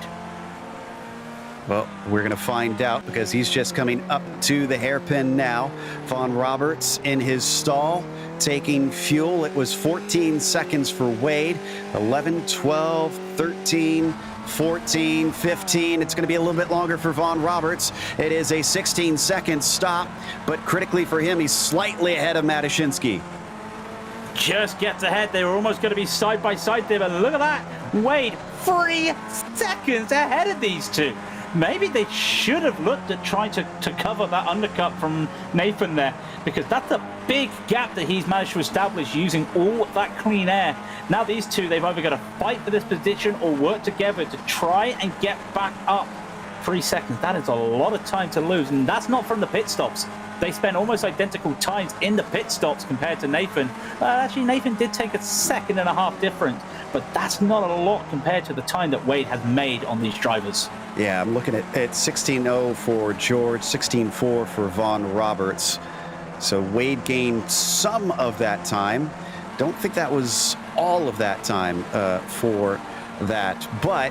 Well, we're going to find out because he's just coming up to the hairpin now. Von Roberts in his stall, taking fuel. It was 14 seconds for Wade, 11, 12, 13, 14, 15. It's going to be a little bit longer for Von Roberts. It is a 16-second stop, but critically for him, he's slightly ahead of Matushinsky. Just gets ahead. They were almost going to be side by side there, but look at that. Wade, 3 seconds ahead of these two. Maybe they should have looked at trying to cover that undercut from Nathan there, because that's a big gap that he's managed to establish using all that clean air. Now these two, they've either got to fight for this position or work together to try and get back up. 3 seconds, that is a lot of time to lose, and that's not from the pit stops. They spent almost identical times in the pit stops compared to Nathan. Actually, Nathan did take a 1.5 seconds difference, but that's not a lot compared to the time that Wade has made on these drivers. Yeah, I'm looking at 16.0 for George, 16.4 for Von Roberts. So Wade gained some of that time. Don't think that was all of that time for that. But,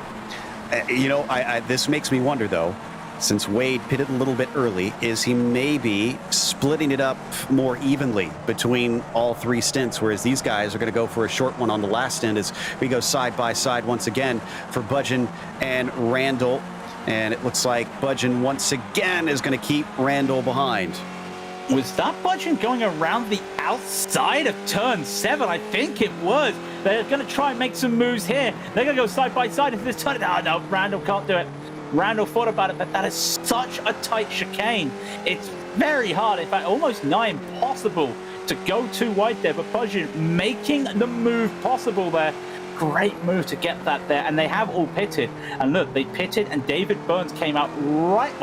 you know, this makes me wonder, though, since Wade pitted a little bit early, is he maybe splitting it up more evenly between all 3 stints, whereas these guys are going to go for a short one on the last stint as we go side by side once again for Budgeon and Randall. And it looks like Budgeon once again is going to keep Randall behind. Was that Budgeon going around the outside of turn 7? I think it was. They're going to try and make some moves here. They're going to go side by side into this turn. Oh, no, Randall can't do it. Randall thought about it, but that is such a tight chicane. It's very hard, in fact, almost nigh impossible to go too wide there. But Budgeon making the move possible there. Great move to get that there, and they have all pitted. And look, they pitted, and David Burns came right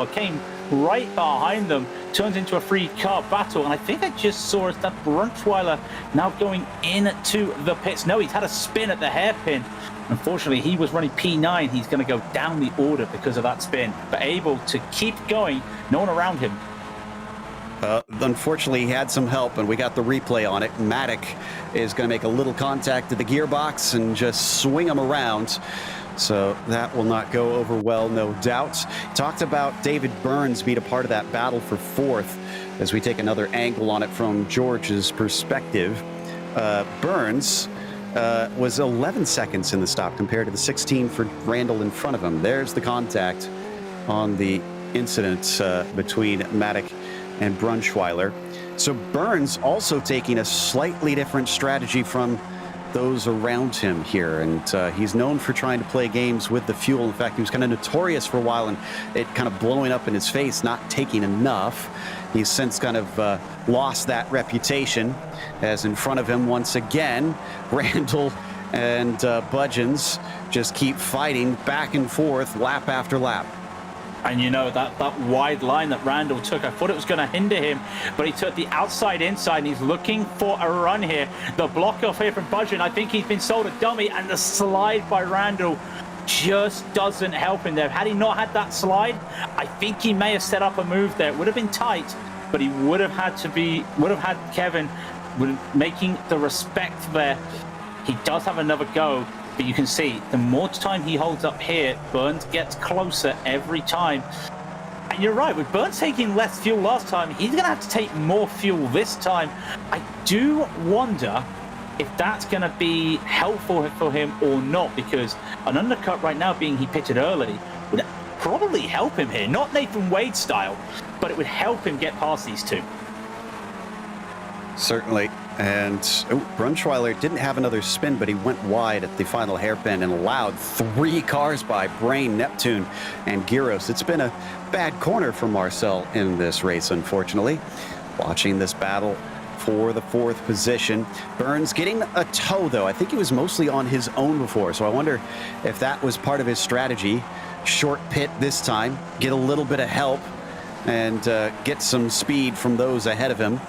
behind them. Turns into a 3-car battle, and I think I just saw that Brunschweiler now going into the pits. No, he's had a spin at the hairpin. Unfortunately, he was running P9. He's going to go down the order because of that spin, but able to keep going. No one around him. Unfortunately, he had some help, and we got the replay on it. Matic is going to make a little contact to the gearbox and just swing him around. So that will not go over well, no doubt. Talked about David Burns being a part of that battle for 4th as we take another angle on it from George's perspective. Burns was 11 seconds in the stop compared to the 16 for Randall in front of him. There's the contact on the incident between Matic and Brunschweiler. So Burns also taking a slightly different strategy from those around him here, and he's known for trying to play games with the fuel. In fact, he was kind of notorious for a while, and it kind of blowing up in his face, not taking enough. He's since kind of lost that reputation, as in front of him once again, Randall and Budgeons just keep fighting back and forth lap after lap. And you know, that wide line that Randall took, I thought it was going to hinder him, but he took the outside inside, and he's looking for a run here. The block off here from Budgeon, I think he's been sold a dummy, and the slide by Randall just doesn't help him there. Had he not had that slide, I think he may have set up a move there. It would have been tight, but he would have had Kevin making the respect there. He does have another go, but you can see the more time he holds up here, Burns gets closer every time. And you're right, with Burns taking less fuel last time, he's going to have to take more fuel this time. I do wonder if that's going to be helpful for him or not, because an undercut right now, being he pitted early, would probably help him here. Not Nathan Wade style, but it would help him get past these two. Certainly. And Brunschweiler didn't have another spin, but he went wide at the final hairpin and allowed 3 cars by Brain, Neptune, and Gyros. It's been a bad corner for Marcel in this race, unfortunately. Watching this battle for the 4th position. Burns getting a tow, though. I think he was mostly on his own before, so I wonder if that was part of his strategy. Short pit this time, get a little bit of help, and get some speed from those ahead of him.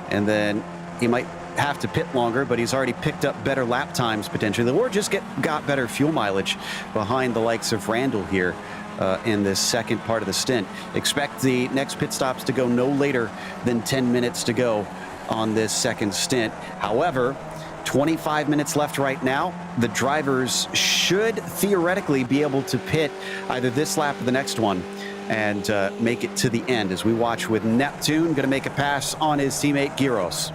And then he might have to pit longer, but he's already picked up better lap times potentially, or just got better fuel mileage behind the likes of Randall here in this second part of the stint. Expect the next pit stops to go no later than 10 minutes to go on this second stint. However, 25 minutes left right now. The drivers should theoretically be able to pit either this lap or the next one and make it to the end, as we watch with Neptune going to make a pass on his teammate Gyros.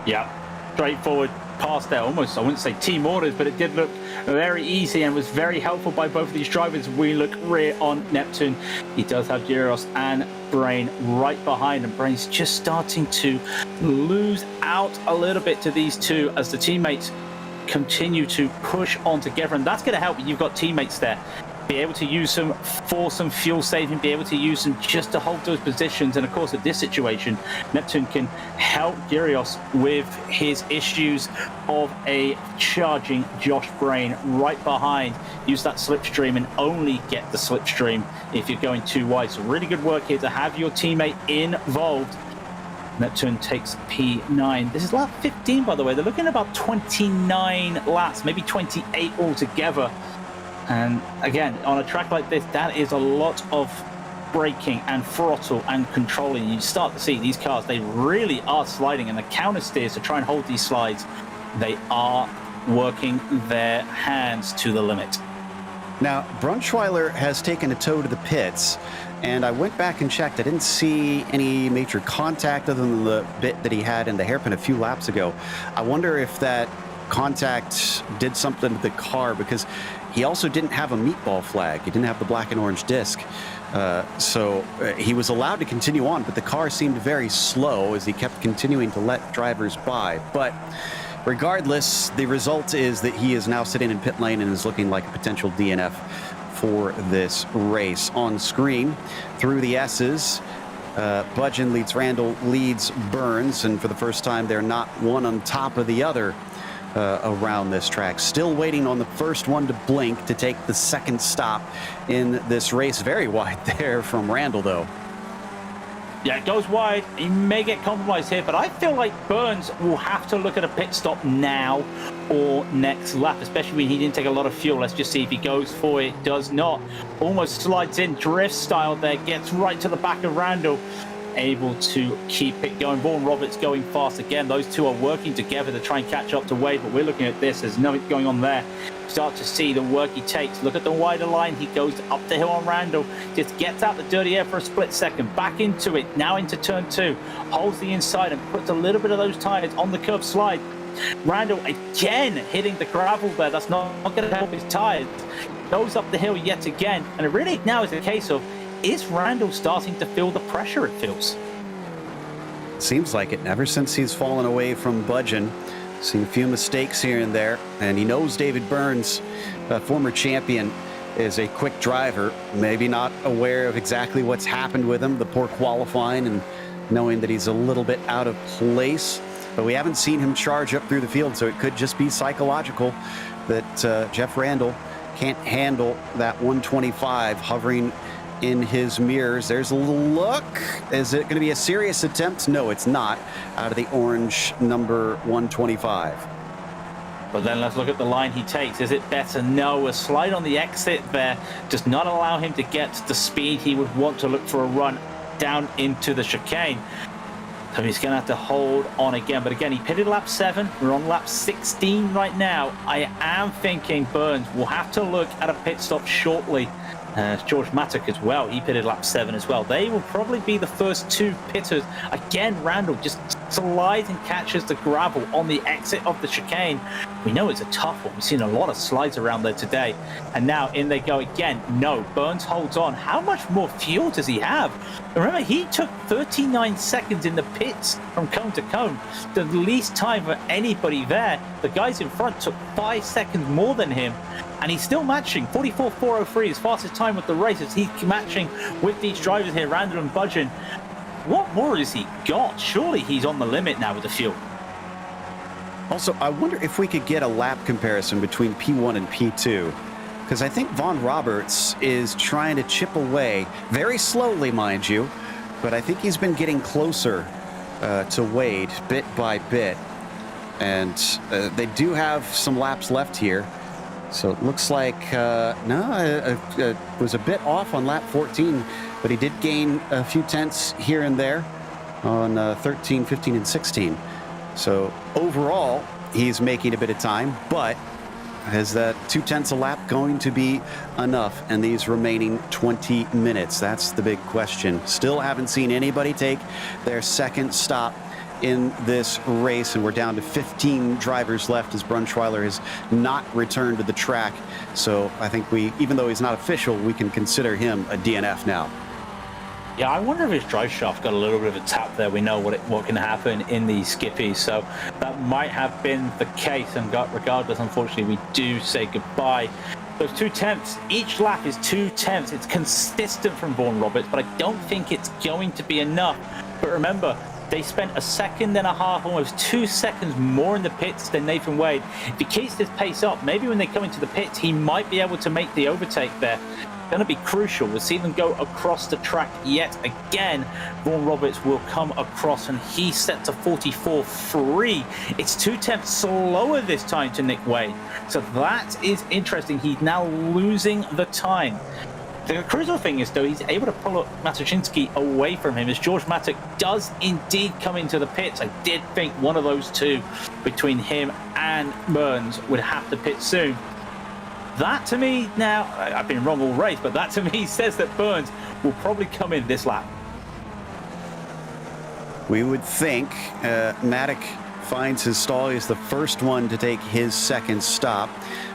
Yeah, straightforward pass there, almost, I wouldn't say team orders, but it did look very easy and was very helpful by both of these drivers. We look rear on Neptune. He does have Gyros and Brain right behind him. Brain's just starting to lose out a little bit to these two as the teammates continue to push on together, and that's going to help. You've got teammates there. Be able to use them for some fuel saving, be able to use them just to hold those positions. And of course, at this situation, Neptune can help Gyros with his issues of a charging Josh Brain right behind. Use that slipstream and only get the slipstream if you're going too wide. So really good work here to have your teammate involved. Neptune takes P9. This is lap 15, by the way. They're looking at about 29 laps, maybe 28 altogether. And again, on a track like this, that is a lot of braking and throttle and controlling. You start to see these cars, they really are sliding, and the counter steers to try and hold these slides, they are working their hands to the limit. Now, Brunschweiler has taken a tow to the pits, and I went back and checked. I didn't see any major contact other than the bit that he had in the hairpin a few laps ago. I wonder if that contact did something to the car, because he also didn't have a meatball flag. He didn't have the black and orange disc. So he was allowed to continue on, but the car seemed very slow as he kept continuing to let drivers by. But regardless, the result is that he is now sitting in pit lane and is looking like a potential DNF for this race. On screen, through the S's, Budgeon leads Randall, leads Burns, and for the first time, they're not one on top of the other around this track. Still waiting on the first one to blink to take the second stop in this race. Very wide there from Randall, though. Yeah, it goes wide. He may get compromised here, but I feel like Burns will have to look at a pit stop now or next lap, especially when he didn't take a lot of fuel. Let's just see if he goes for it. Does not. Almost slides in drift style there. Gets right to the back of Randall. Able to keep it going. Vaughan Roberts going fast again. Those two are working together to try and catch up to Wade, but we're looking at this. There's nothing going on there. Start to see the work he takes. Look at the wider line. He goes up the hill on Randall. Just gets out the dirty air for a split second. Back into it. Now into turn 2. Holds the inside and puts a little bit of those tires on the curb slide. Randall again hitting the gravel there. That's not going to help his tires. Goes up the hill yet again. And it really now is a case of, is Randall starting to feel the pressure, it feels? Seems like it. Ever since he's fallen away from Budgeon, seen a few mistakes here and there, and he knows David Burns, a former champion, is a quick driver, maybe not aware of exactly what's happened with him, the poor qualifying, and knowing that he's a little bit out of place. But we haven't seen him charge up through the field, so it could just be psychological that Jeff Randall can't handle that 125 hovering in his mirrors. There's a little look. Is it going to be a serious attempt? No, it's not. Out of the orange number 125. But then let's look at the line he takes. Is it better? No, a slide on the exit there does not allow him to get the speed he would want to look for a run down into the chicane. So he's going to have to hold on again. But again, he pitted lap 7. We're on lap 16 right now. I am thinking Burns will have to look at a pit stop shortly. George Mattock as well. He pitted lap 7 as well. They will probably be the first 2 pitters. Again, Randall just slides and catches the gravel on the exit of the chicane. We know it's a tough one. We've seen a lot of slides around there today. And now in they go again. No, Burns holds on. How much more fuel does he have? Remember, he took 39 seconds in the pits from cone to cone. The least time for anybody there. The guys in front took 5 seconds more than him. And he's still matching. 44.403, his fastest time with the race, as he's matching with these drivers here, Randall and Budgeon. What more has he got? Surely he's on the limit now with the fuel. Also, I wonder if we could get a lap comparison between P1 and P2. Because I think Vaughn Roberts is trying to chip away, very slowly, mind you. But I think he's been getting closer to Wade bit by bit. And they do have some laps left here. So it looks like, it was a bit off on lap 14, but he did gain a few tenths here and there on 13, 15, and 16. So overall, he's making a bit of time, but is that 2 tenths a lap going to be enough in these remaining 20 minutes? That's the big question. Still haven't seen anybody take their second stop in this race, and we're down to 15 drivers left as Brunschweiler has not returned to the track. So I think even though he's not official, we can consider him a DNF now. Yeah, I wonder if his drive shaft got a little bit of a tap there. We know what can happen in these skippies, so that might have been the case. And regardless, unfortunately, we do say goodbye. Those 2 tenths, each lap is 2 tenths. It's consistent from Vaughn Roberts, but I don't think it's going to be enough. But remember, they spent 1.5 seconds, almost 2 seconds more in the pits than Nathan Wade. If he keeps this pace up, maybe when they come into the pits, he might be able to make the overtake there. Going to be crucial. We'll see them go across the track yet again. Vaughn Roberts will come across, and he's set to 44.3. It's 2 tenths slower this time to Nick Wade. So that is interesting. He's now losing the time. The crucial thing is, though, he's able to pull up Matuszynski away from him, as George Mattock does indeed come into the pits. I did think one of those two between him and Burns would have to pit soon. That to me, now, I've been wrong all race, but that to me says that Burns will probably come in this lap. We would think Mattock finds his stall. He's the first one to take his second stop.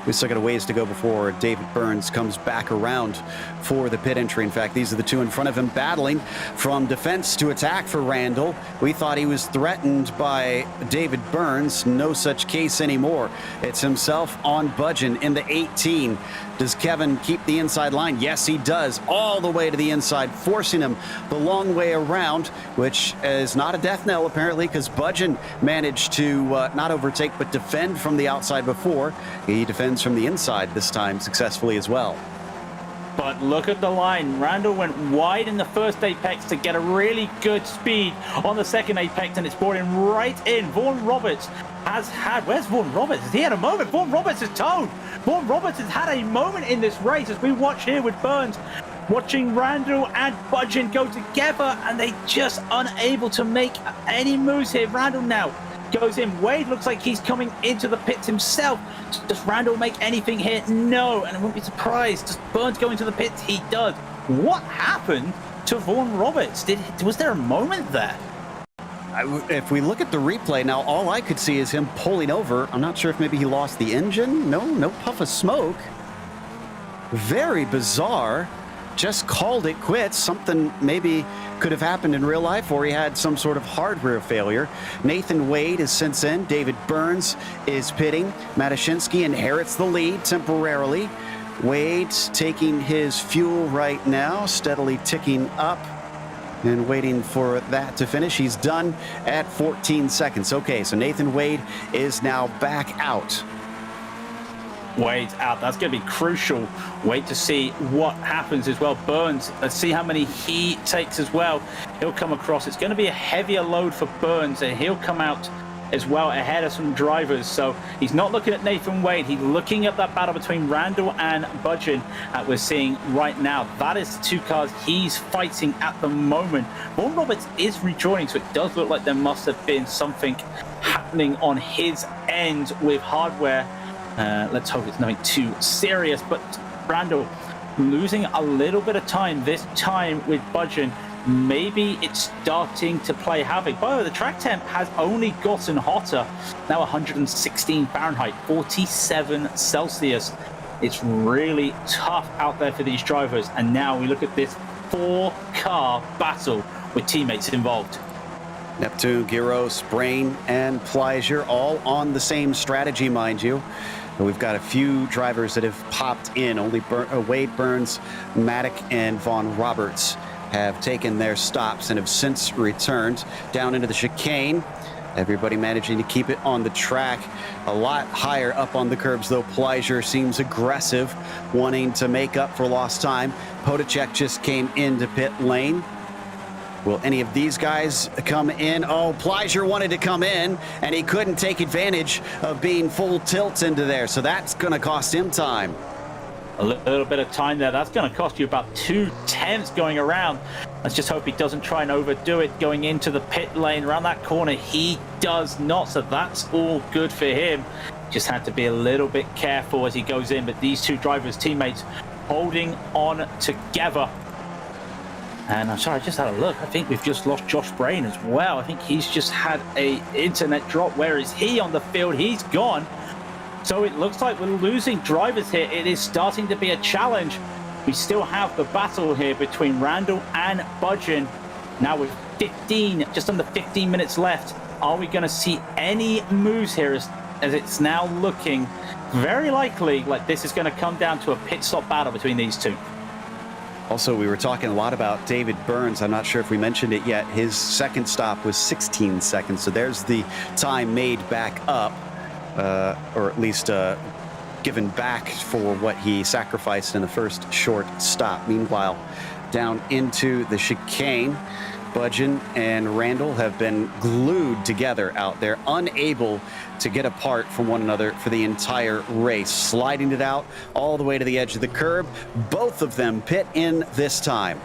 We still got a ways to go before David Burns comes back around for the pit entry. In fact, these are the 2 in front of him battling from defense to attack for Randall. We thought he was threatened by David Burns. No such case anymore. It's himself on Budgeon in the 18. Does Kevin keep the inside line? Yes, he does. All the way to the inside, forcing him the long way around, which is not a death knell, apparently, because Budgeon managed to not overtake, but defend from the outside before. He defends from the inside this time successfully as well. But look at the line. Randall went wide in the first apex to get a really good speed on the second apex, and it's brought him right in. Vaughn Roberts has had... Where's Vaughn Roberts? Has he had a moment? Vaughn Roberts is towed. Vaughn Roberts has had a moment in this race, as we watch here with Burns, watching Randall and Budgeon go together, and they just unable to make any moves here. Randall now goes in. Wade looks like he's coming into the pits himself. Does Randall make anything here? No, and I wouldn't be surprised. Does Burns go into the pits? He does. What happened to Vaughn Roberts? Was there a moment there? If we look at the replay now, all I could see is him pulling over. I'm not sure if maybe he lost the engine. No puff of smoke. Very bizarre. Just called it quits. Something maybe could have happened in real life, or he had some sort of hardware failure. Nathan Wade is since in. David Burns is pitting. Matuszynski inherits the lead temporarily. Wade taking his fuel right now, steadily ticking up and waiting for that to finish. He's done at 14 seconds. Okay, so Nathan Wade is now back out. Wade's out. That's going to be crucial. Wait to see what happens as well. Burns, let's see how many he takes as well. He'll come across. It's going to be a heavier load for Burns, and he'll come out as well ahead of some drivers. So he's not looking at Nathan Wade. He's looking at that battle between Randall and Budgeon that we're seeing right now. That is the two cars he's fighting at the moment. Vaughan Roberts is rejoining, so it does look like there must have been something happening on his end with hardware. Let's hope it's nothing too serious. But Randall losing a little bit of time this time with Budgeon. Maybe it's starting to play havoc. By the way, the track temp has only gotten hotter. Now 116 Fahrenheit, 47 Celsius. It's really tough out there for these drivers. And now we look at this 4-car battle with teammates involved. Neptune, Gyros, Brain, and Pleasure all on the same strategy, mind you. We've got a few drivers that have popped in. Only Wade Burns, Maddock, and Vaughan Roberts have taken their stops and have since returned down into the chicane. Everybody managing to keep it on the track. A lot higher up on the curbs, though. Pleasure seems aggressive, wanting to make up for lost time. Podacek just came into pit lane. Will any of these guys come in? Oh, Pleasure wanted to come in, and he couldn't take advantage of being full tilt into there, so that's going to cost him time. A little bit of time there. That's going to cost you about 2 tenths going around. Let's just hope he doesn't try and overdo it going into the pit lane around that corner. He does not, so that's all good for him. Just had to be a little bit careful as he goes in, but these two drivers, teammates, holding on together. And I'm sorry, I just had a look. I think we've just lost Josh Brain as well. I think he's just had a internet drop. Where is he on the field? He's gone. So it looks like we're losing drivers here. It is starting to be a challenge. We still have the battle here between Randall and Budgeon. Now with 15, just under 15 minutes left. Are we going to see any moves here as it's now looking very likely like this is going to come down to a pit stop battle between these two? Also, we were talking a lot about David Burns. I'm not sure if we mentioned it yet. His second stop was 16 seconds. So there's the time made back up. Or at least given back for what he sacrificed in the first short stop. Meanwhile, down into the chicane, Budgeon and Randall have been glued together out there, unable to get apart from one another for the entire race, sliding it out all the way to the edge of the curb. Both of them pit in this time.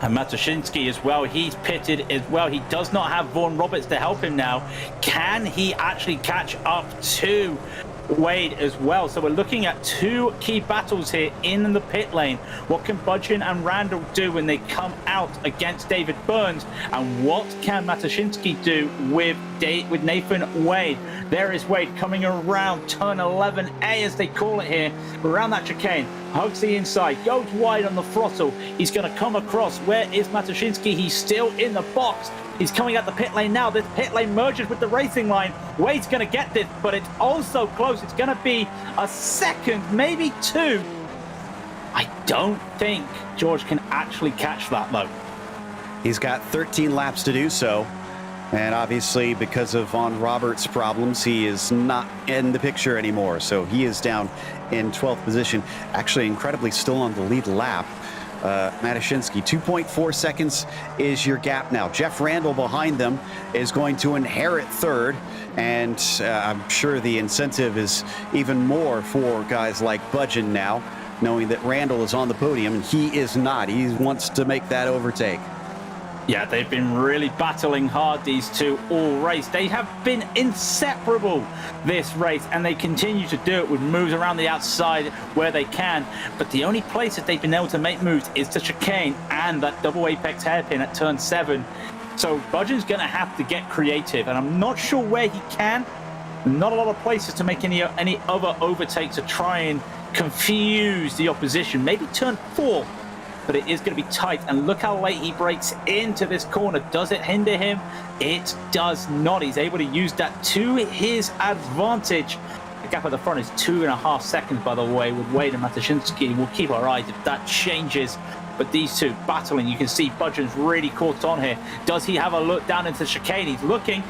And Matushinsky as well, he's pitted as well. He does not have Vaughan Roberts to help him now. Can he actually catch up to Wade as well? So we're looking at 2 key battles here in the pit lane. What can Budgeon and Randall do when they come out against David Burns? And what can Matushinsky do with Nathan Wade? There is Wade coming around turn 11A, as they call it here, around that chicane. Hugs the inside, goes wide on the throttle. He's going to come across. Where is Matushinsky? He's still in the box. He's coming out the pit lane now. This pit lane merges with the racing line. Wade's going to get this, but it's also close. It's going to be a second, maybe 2. I don't think George can actually catch that, though. He's got 13 laps to do so. And obviously, because of Vaughan Roberts' problems, he is not in the picture anymore. So he is down in 12th position. Actually, incredibly still on the lead lap. Matushinsky, 2.4 seconds is your gap now. Jeff Randall behind them is going to inherit third. And I'm sure the incentive is even more for guys like Budgeon now, knowing that Randall is on the podium and he is not. He wants to make that overtake. Yeah, they've been really battling hard, these two, all race. They have been inseparable this race, and they continue to do it with moves around the outside where they can. But the only place that they've been able to make moves is the chicane and that double apex hairpin at turn 7. So Budgeon's going to have to get creative, and I'm not sure where he can. Not a lot of places to make any other overtakes to try and confuse the opposition. Maybe turn 4. But it is going to be tight, and look how late he breaks into this corner. Does it hinder him? It does not. He's able to use that to his advantage. The gap at the front is 2.5 seconds, by the way, with Wade and Matushinsky. We'll keep our eyes if that changes. but these two battling. You can see Budgeon's really caught on here. Does he have a look down into the chicane? He's looking,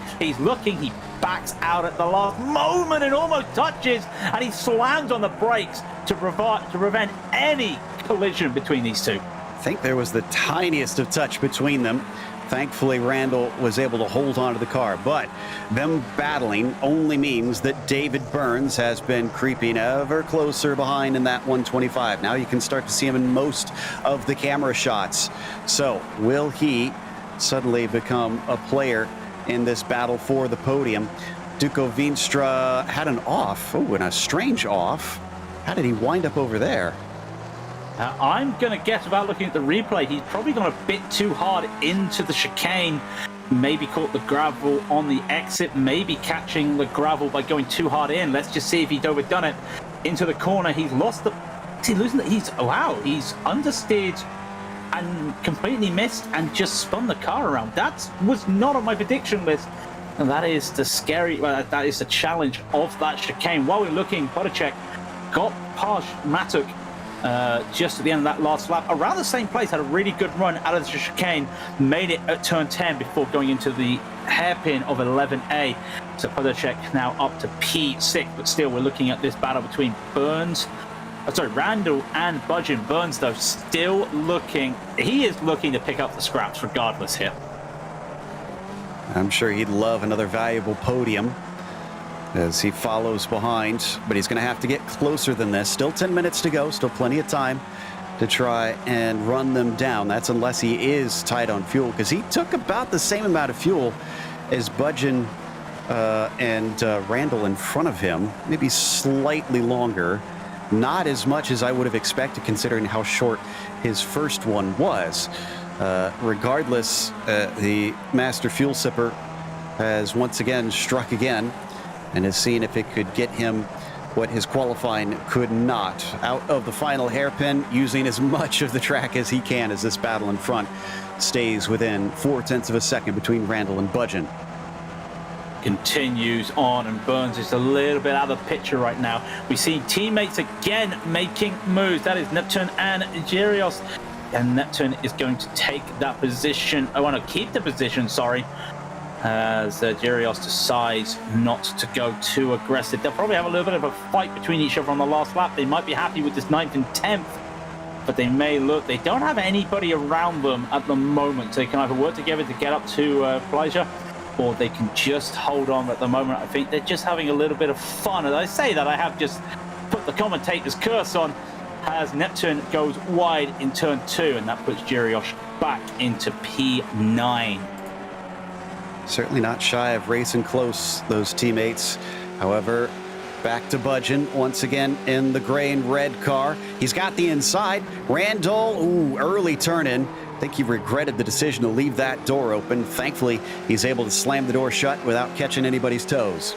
he backs out at the last moment and almost touches, and he slams on the brakes to prevent any collision between these two. I think there was the tiniest of touch between them. Thankfully, Randall was able to hold on to the car, but them battling only means that David Burns has been creeping ever closer behind in that 125. Now you can start to see him in most of the camera shots. So will he suddenly become a player in this battle for the podium? Duco Veenstra had an off, and a strange off. How did he wind up over there? I'm going to guess, without looking at the replay, he's probably gone a bit too hard into the chicane. Maybe caught the gravel on the exit, maybe catching the gravel by going too hard in. Let's just see if he'd overdone it. Into the corner, he's lost the... He's understeered and completely missed and just spun the car around. That was not on my prediction list. And that is the scary... that is the challenge of that chicane. While we're looking, Bodacek got past Matuk just at the end of that last lap, around the same place, had a really good run out of the chicane, made it at turn 10 before going into the hairpin of 11A. So Podacek now up to P6, but still we're looking at this battle between Randall and Budgeon. Burns, though, still looking, he is looking to pick up the scraps regardless here. I'm sure he'd love another valuable podium as he follows behind, but he's going to have to get closer than this. Still 10 minutes to go, still plenty of time to try and run them down. That's unless he is tight on fuel, because he took about the same amount of fuel as Budgeon and Randall in front of him, maybe slightly longer. Not as much as I would have expected considering how short his first one was. Regardless, the master fuel sipper has once again struck again and has seen if it could get him what his qualifying could not. Out of the final hairpin, using as much of the track as he can as this battle in front stays within 0.4 of a second between Randall and Budgeon. Continues on, and Burns is a little bit out of the picture right now. We see teammates again making moves. That is Neptune and Gerios. And Neptune is going to take that position. I want to keep the position, sorry. As Gerios decides not to go too aggressive. They'll probably have a little bit of a fight between each other on the last lap. They might be happy with this 9th and 10th, but they may look. They don't have anybody around them at the moment. So they can either work together to get up to pleasure, or they can just hold on at the moment. I think they're just having a little bit of fun. As I say that, I have just put the commentator's curse on as Neptune goes wide in turn 2, and that puts Gerios back into P9. Certainly not shy of racing close, those teammates. However, back to Budgeon once again in the gray and red car. He's got the inside. Randall, early turn in. I think he regretted the decision to leave that door open. Thankfully, he's able to slam the door shut without catching anybody's toes.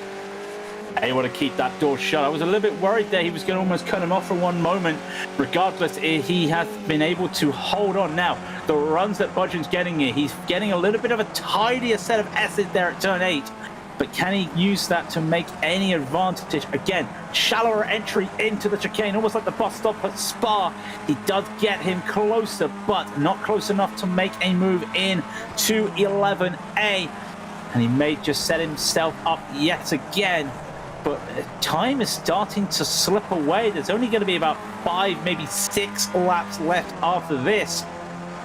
Able to keep that door shut. I was a little bit worried there he was going to almost cut him off for one moment. Regardless, he has been able to hold on. Now, the runs that Budgeon's getting here, he's getting a little bit of a tidier set of S's there at turn 8. But can he use that to make any advantage? Again, shallower entry into the chicane, almost like the bus stop at Spa. He does get him closer, but not close enough to make a move in to 11A. And he may just set himself up yet again. But time is starting to slip away. There's only going to be about 5, maybe 6 laps left after this.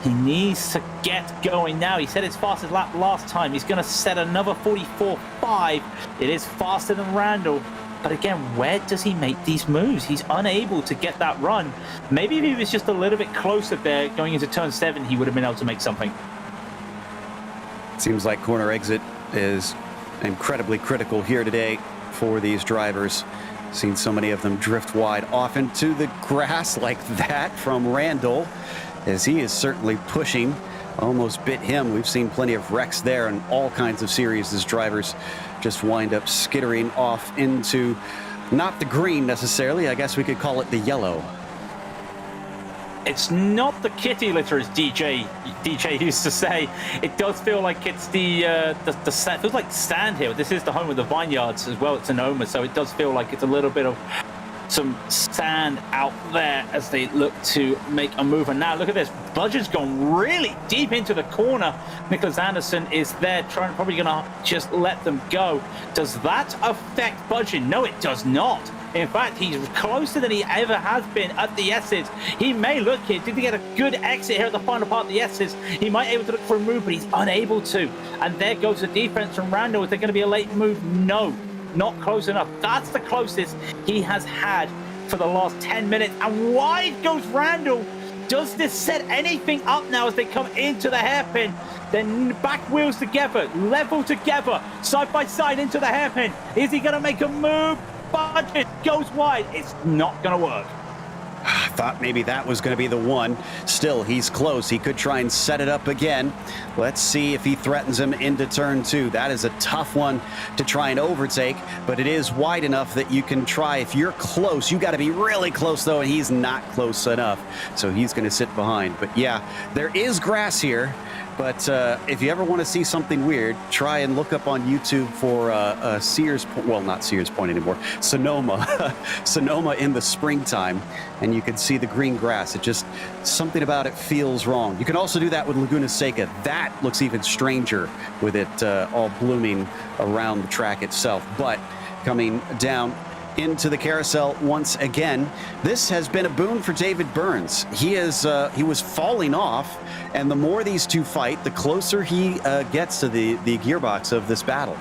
He needs to get going now. He set his fastest lap last time. He's going to set another 44.5. It is faster than Randall. But again, where does he make these moves? He's unable to get that run. Maybe if he was just a little bit closer there going into turn 7, he would have been able to make something. Seems like corner exit is incredibly critical here today for these drivers. Seen so many of them drift wide off into the grass like that from Randall, as he is certainly pushing. Almost bit him. We've seen plenty of wrecks there in all kinds of series as drivers just wind up skittering off into not the green necessarily. I guess we could call it the yellow. It's not the kitty litter, as DJ used to say. It does feel like it's the it feels like sand here. This is the home of the vineyards as well at Sonoma, so it does feel like it's a little bit of some sand out there as they look to make a move. And now look at this. Budgen's gone really deep into the corner. Nicholas Anderson is there probably going to just let them go. Does that affect Budgen? No, it does not. In fact, he's closer than he ever has been at the S's. He may look here. Did he get a good exit here at the final part of the S's? He might be able to look for a move, but he's unable to. And there goes the defense from Randall. Is there going to be a late move? No. Not close enough. That's the closest he has had for the last 10 minutes. And wide goes Randall. Does this set anything up now as they come into the hairpin? Then back wheels together, level together, side by side into the hairpin. Is he going to make a move? Budget goes wide. It's not going to work. I thought maybe that was going to be the one. Still, he's close. He could try and set it up again. Let's see if he threatens him into turn 2. That is a tough one to try and overtake, but it is wide enough that you can try. If you're close, you got to be really close, though, and he's not close enough. So he's going to sit behind. But yeah, there is grass here. But if you ever want to see something weird, try and look up on YouTube for Sears, well, not Sears Point anymore, Sonoma, Sonoma in the springtime, and you can see the green grass. It just, something about it feels wrong. You can also do that with Laguna Seca. That looks even stranger with it all blooming around the track itself. But coming down into the carousel once again. This has been a boon for David Burns. He was falling off, and the more these two fight, the closer he gets to the gearbox of this battle.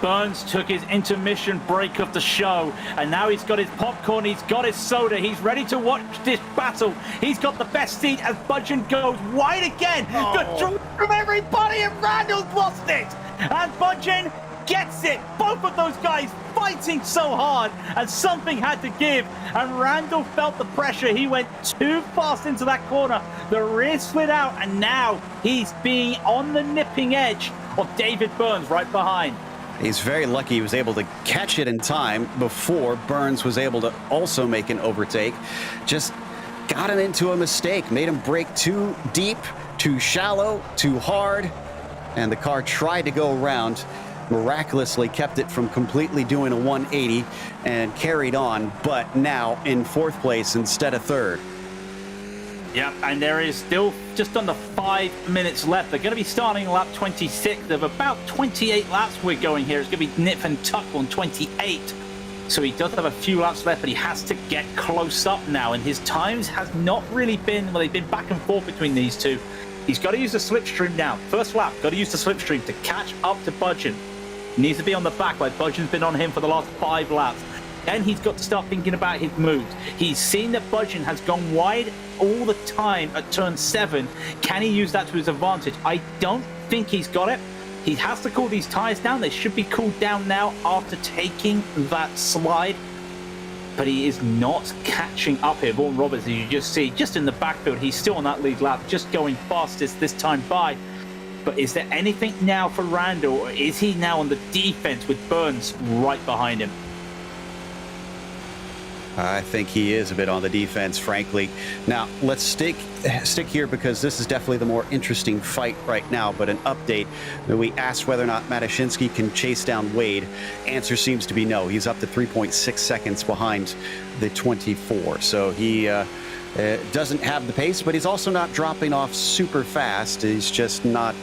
Burns took his intermission break of the show, and now he's got his popcorn, he's got his soda, he's ready to watch this battle. He's got the best seat as Budgen goes wide again. Good drive from everybody, and Randall's lost it. And Budgen gets it. Both of those guys fighting so hard, and something had to give, and Randall felt the pressure. He went too fast into that corner. The rear slid out, and now he's being on the nipping edge of David Burns right behind. He's very lucky he was able to catch it in time before Burns was able to also make an overtake. Just got him into a mistake, made him brake too deep, too shallow, too hard, and the car tried to go around. Miraculously kept it from completely doing a 180 and carried on, but now in 4th place instead of 3rd. Yep, and there is still just under 5 minutes left. They're going to be starting lap 26 of about 28 laps we're going here. It's going to be nip and tuck on 28. So he does have a few laps left, but he has to get close up now, and his times has not really been, well, they've been back and forth between these two. He's got to use the slipstream now. First lap, got to use the slipstream to catch up to Budgen. He needs to be on the back, like Budgen's been on him for the last 5 laps. Then he's got to start thinking about his moves. He's seen that Budgen has gone wide all the time at turn 7. Can he use that to his advantage? I don't think he's got it. He has to cool these tires down. They should be cooled down now after taking that slide. But he is not catching up here. Vaughan Roberts, as you just see, just in the backfield, he's still on that lead lap, just going fastest this time by. But is there anything now for Randall, or is he now on the defense with Burns right behind him? I think he is a bit on the defense, frankly. Now, let's stick here because this is definitely the more interesting fight right now. But an update, we asked whether or not Matushinsky can chase down Wade. Answer seems to be no. He's up to 3.6 seconds behind the 24. So he doesn't have the pace, but he's also not dropping off super fast. He's just not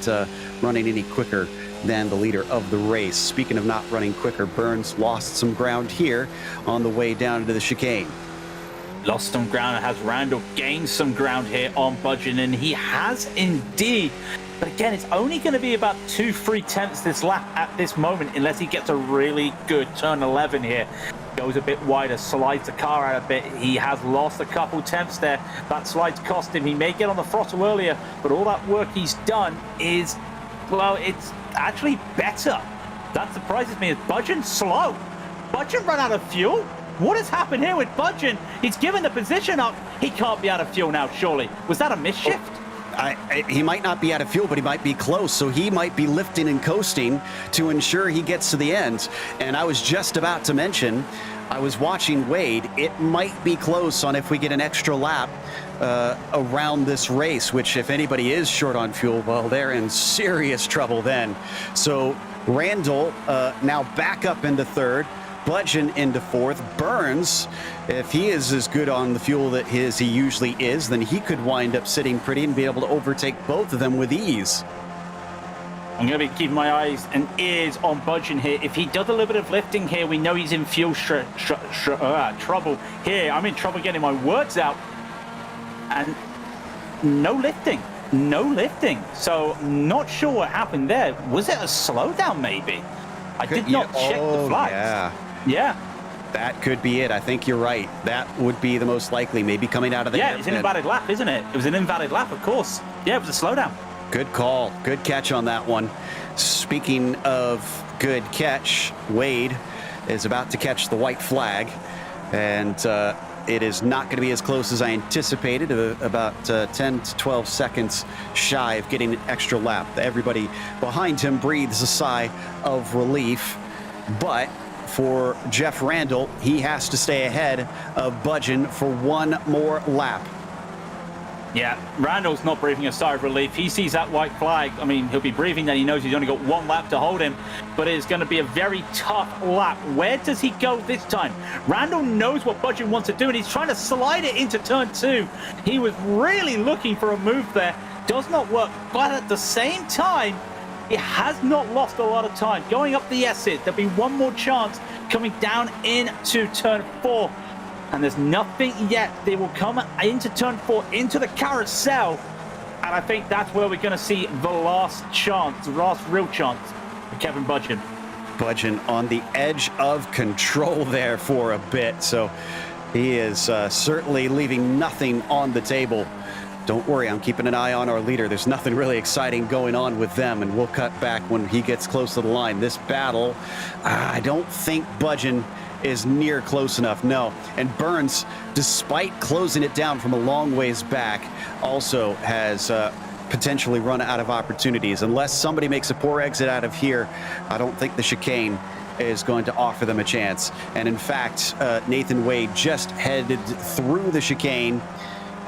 running any quicker than the leader of the race. Speaking of not running quicker, Burns lost some ground here on the way down into the chicane. Lost some ground, has Randall gained some ground here on Budgen, and he has indeed. But again, it's only going to be about 2/3 this lap at this moment, unless he gets a really good turn 11 here. Goes a bit wider, slides the car out a bit. He has lost a couple tenths there. That slide's cost him. He may get on the throttle earlier, but all that work he's done is, well, it's actually better. That surprises me. Is Budgen slow? Budgen ran out of fuel? What has happened here with Budgen? He's given the position up. He can't be out of fuel now, surely. Was that a misshift? He might not be out of fuel, but he might be close. So he might be lifting and coasting to ensure he gets to the end. And I was just about to mention, I was watching Wade. It might be close on if we get an extra lap around this race, which if anybody is short on fuel, well, they're in serious trouble then. So Randall now back up into 3rd. Budgeon into fourth. Burns, if he is as good on the fuel that he usually is, then he could wind up sitting pretty and be able to overtake both of them with ease. I'm going to be keeping my eyes and ears on Budgeon here. If he does a little bit of lifting here, we know he's in fuel trouble here. I'm in trouble getting my words out. And no lifting. No lifting. So not sure what happened there. Was it a slowdown maybe? I did not check the flags. Yeah. That could be it. I think you're right. That would be the most likely, maybe coming out of the it's an invalid lap, isn't it? It was an invalid lap, of course. Yeah, it was a slowdown. Good call. Good catch on that one. Speaking of good catch, Wade is about to catch the white flag, and it is not going to be as close as I anticipated, about 10 to 12 seconds shy of getting an extra lap. Everybody behind him breathes a sigh of relief, but for Jeff Randall, he has to stay ahead of Budgeon for one more lap. Yeah, Randall's not breathing a sigh of relief. He sees that white flag. I mean, he'll be breathing that. He knows he's only got one lap to hold him, but it's going to be a very tough lap. Where does he go this time? Randall knows what Budgeon wants to do, and he's trying to slide it into turn 2. He was really looking for a move there. Does not work, but at the same time, he has not lost a lot of time. Going up the exit, there'll be one more chance coming down into turn 4. And there's nothing yet. They will come into turn 4, into the carousel. And I think that's where we're going to see the last chance, the last real chance for Kevin Budgeon. Budgeon on the edge of control there for a bit. So he is certainly leaving nothing on the table. Don't worry, I'm keeping an eye on our leader. There's nothing really exciting going on with them, and we'll cut back when he gets close to the line. This battle, I don't think Budgeon is near close enough, no. And Burns, despite closing it down from a long ways back, also has potentially run out of opportunities. Unless somebody makes a poor exit out of here, I don't think the chicane is going to offer them a chance. And in fact, Nathan Wade just headed through the chicane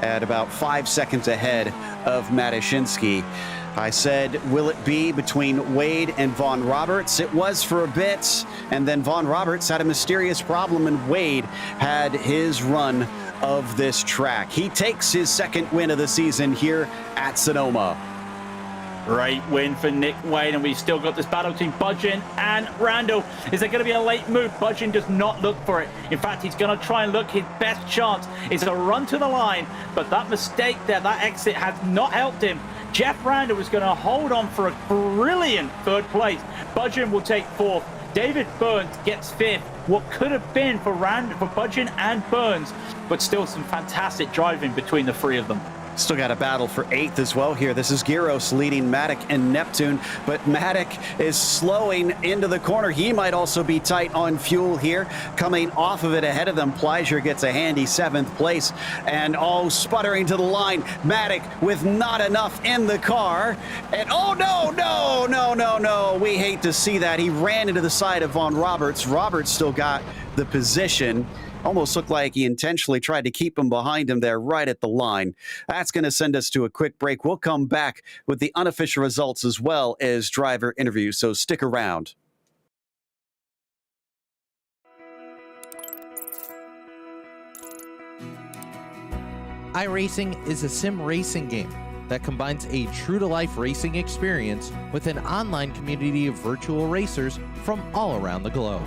at about 5 seconds ahead of Matushinsky. I said, will it be between Wade and Vaughn Roberts? It was for a bit, and then Vaughn Roberts had a mysterious problem, and Wade had his run of this track. He takes his second win of the season here at Sonoma. Great win for Nick Wade, and we've still got this battle between Budgeon and Randall. Is there going to be a late move? Budgeon does not look for it. In fact, he's going to try and look. His best chance is a run to the line, but that mistake there, that exit has not helped him. Jeff Randall is going to hold on for a brilliant third place. Budgeon will take fourth. David Burns gets fifth. What could have been for Budgeon and Burns, but still some fantastic driving between the three of them. Still got a battle for 8th as well here. This is Gyros leading Matic and Neptune, but Matic is slowing into the corner. He might also be tight on fuel here. Coming off of it ahead of them, Pleasure gets a handy 7th place. And sputtering to the line, Matic with not enough in the car. And no. We hate to see that. He ran into the side of Vaughn Roberts. Roberts still got the position. Almost looked like he intentionally tried to keep him behind him there right at the line. That's going to send us to a quick break. We'll come back with the unofficial results as well as driver interviews, so stick around. iRacing is a sim racing game that combines a true-to-life racing experience with an online community of virtual racers from all around the globe.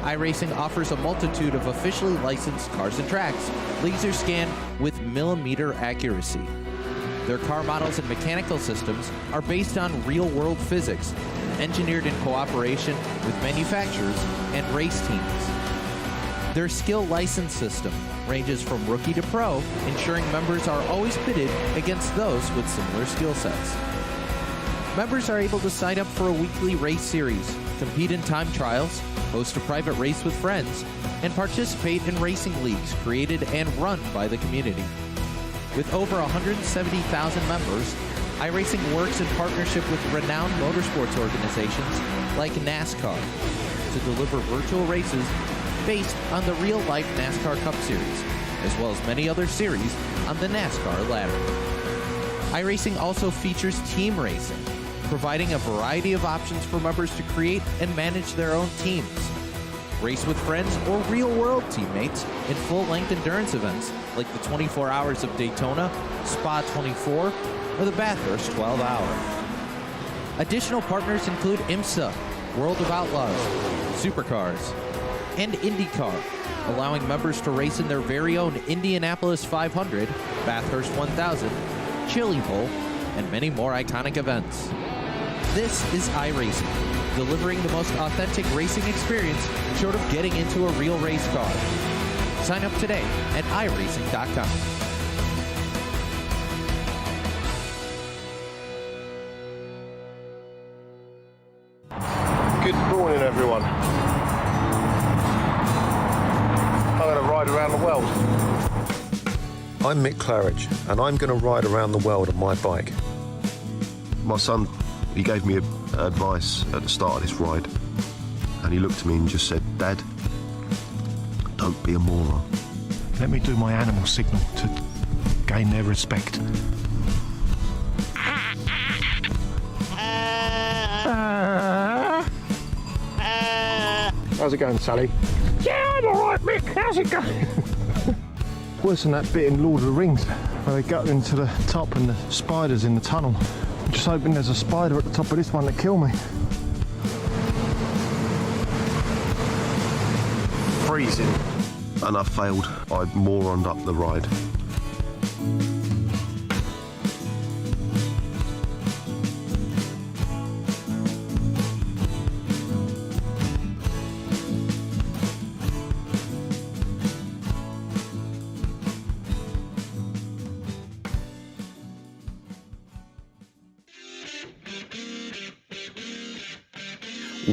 iRacing offers a multitude of officially licensed cars and tracks, laser scanned with millimeter accuracy. Their car models and mechanical systems are based on real-world physics, engineered in cooperation with manufacturers and race teams. Their skill license system ranges from rookie to pro, ensuring members are always pitted against those with similar skill sets. Members are able to sign up for a weekly race series, compete in time trials, host a private race with friends, and participate in racing leagues created and run by the community. With over 170,000 members, iRacing works in partnership with renowned motorsports organizations like NASCAR to deliver virtual races based on the real-life NASCAR Cup Series, as well as many other series on the NASCAR ladder. iRacing also features team racing, providing a variety of options for members to create and manage their own teams. Race with friends or real-world teammates in full-length endurance events like the 24 Hours of Daytona, Spa 24, or the Bathurst 12-Hour. Additional partners include IMSA, World of Outlaws, Supercars, and IndyCar, allowing members to race in their very own Indianapolis 500, Bathurst 1000, Chili Bowl, and many more iconic events. This is iRacing, delivering the most authentic racing experience short of getting into a real race car. Sign up today at iRacing.com. Good morning, everyone. I'm going to ride around the world. I'm Mick Claridge, and I'm going to ride around the world on my bike. My son, he gave me advice at the start of this ride, and he looked at me and just said, "Dad, don't be a moron." Let me do my animal signal to gain their respect. How's it going, Sally? Yeah, I'm alright, Mick. How's it going? Worse than that bit in Lord of the Rings, where they go into the top and the spiders in the tunnel. I'm just hoping there's a spider at the top of this one that kill me. Freezing. And I failed. I moroned up the ride.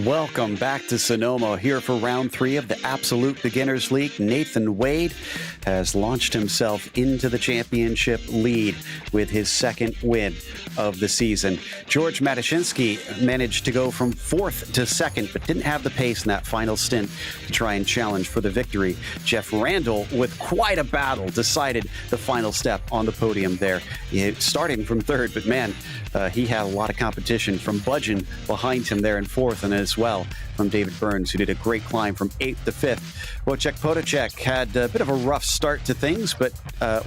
Welcome back to Sonoma. Here for round 3 of the Absolute Beginners League. Nathan Wade has launched himself into the championship lead with his second win of the season. George Matushinsky managed to go from 4th to 2nd, but didn't have the pace in that final stint to try and challenge for the victory. Jeff Randall, with quite a battle, decided the final step on the podium there. Starting from 3rd, but man, he had a lot of competition from Budgeon behind him there in 4th, and as well from David Burns, who did a great climb from 8th to 5th. Wojciech Podacek had a bit of a rough start to things, but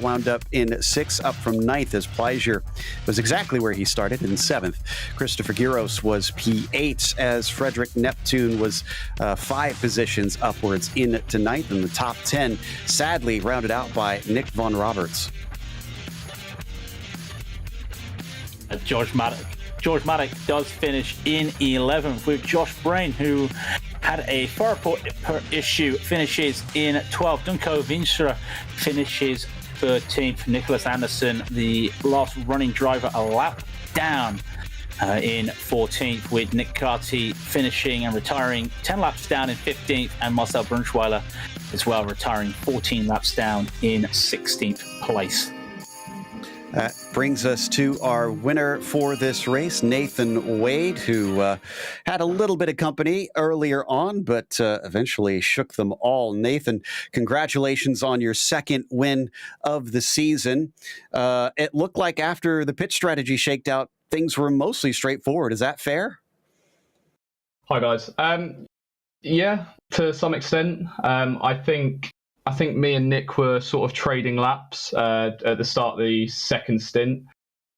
wound up in 6th, up from 9th, as Pleasure was exactly where he started in 7th. Christopher Giros was P8, as Frederick Neptune was 5 positions upwards into 9th, and the top 10 sadly rounded out by Nick Von Roberts. George Maddock does finish in 11th, with Josh Brain, who had a fireport issue, finishes in 12th. Dunko Vinstra finishes 13th. Nicholas Anderson, the last running driver, a lap down in 14th, with Nick Carty finishing and retiring 10 laps down in 15th, and Marcel Brunschweiler as well, retiring 14 laps down in 16th place. That brings us to our winner for this race, Nathan Wade, who had a little bit of company earlier on, but eventually shook them all. Nathan, congratulations on your second win of the season. It looked like after the pit strategy shakeout, things were mostly straightforward. Is that fair? Hi, guys. Yeah, to some extent. I think me and Nick were sort of trading laps at the start of the second stint.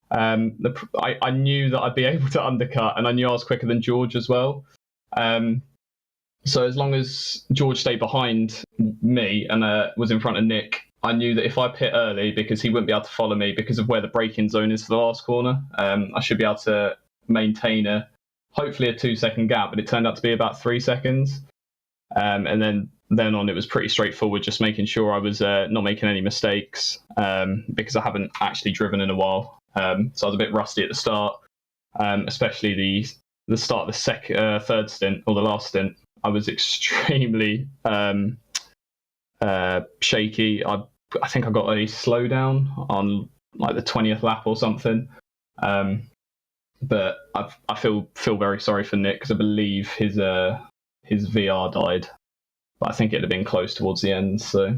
I knew that I'd be able to undercut, and I knew I was quicker than George as well. So as long as George stayed behind me and was in front of Nick, I knew that if I pit early, because he wouldn't be able to follow me because of where the braking zone is for the last corner, I should be able to maintain hopefully a 2-second gap, but it turned out to be about 3 seconds. And then on, it was pretty straightforward, just making sure I was not making any mistakes, because I haven't actually driven in a while. So I was a bit rusty at the start, especially the start of the third stint, or the last stint. I was extremely shaky. I think I got a slowdown on like the 20th lap or something. But I feel very sorry for Nick, because I believe his VR died. But I think it'd have been close towards the end. So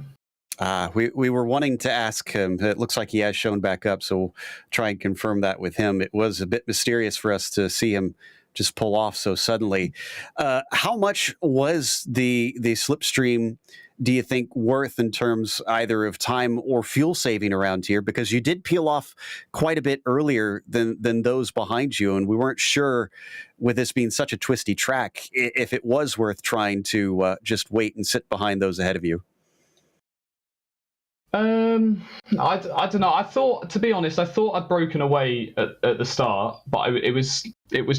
we were wanting to ask him. It looks like he has shown back up, so we'll try and confirm that with him. It was a bit mysterious for us to see him just pull off so suddenly. How much was the slipstream, do you think, worth in terms either of time or fuel saving around here? Because you did peel off quite a bit earlier than those behind you, and we weren't sure, with this being such a twisty track, if it was worth trying to just wait and sit behind those ahead of you. I don't know. I thought, to be honest, I thought I'd broken away at the start, but it was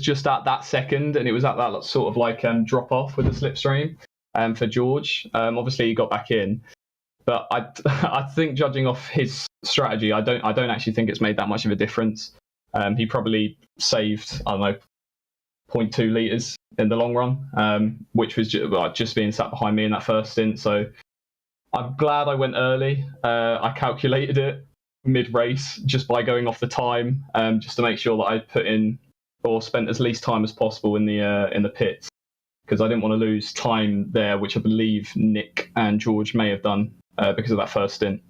just at that second, and it was at that sort of like drop off with the slipstream for George. Obviously he got back in, but I think, judging off his strategy, I don't actually think it's made that much of a difference. He probably saved, I don't know, 0.2 litres in the long run, which was just being sat behind me in that first stint. So I'm glad I went early. I calculated it mid-race just by going off the time, just to make sure that I put in or spent as least time as possible in the pits, because I didn't want to lose time there, which I believe Nick and George may have done because of that first stint.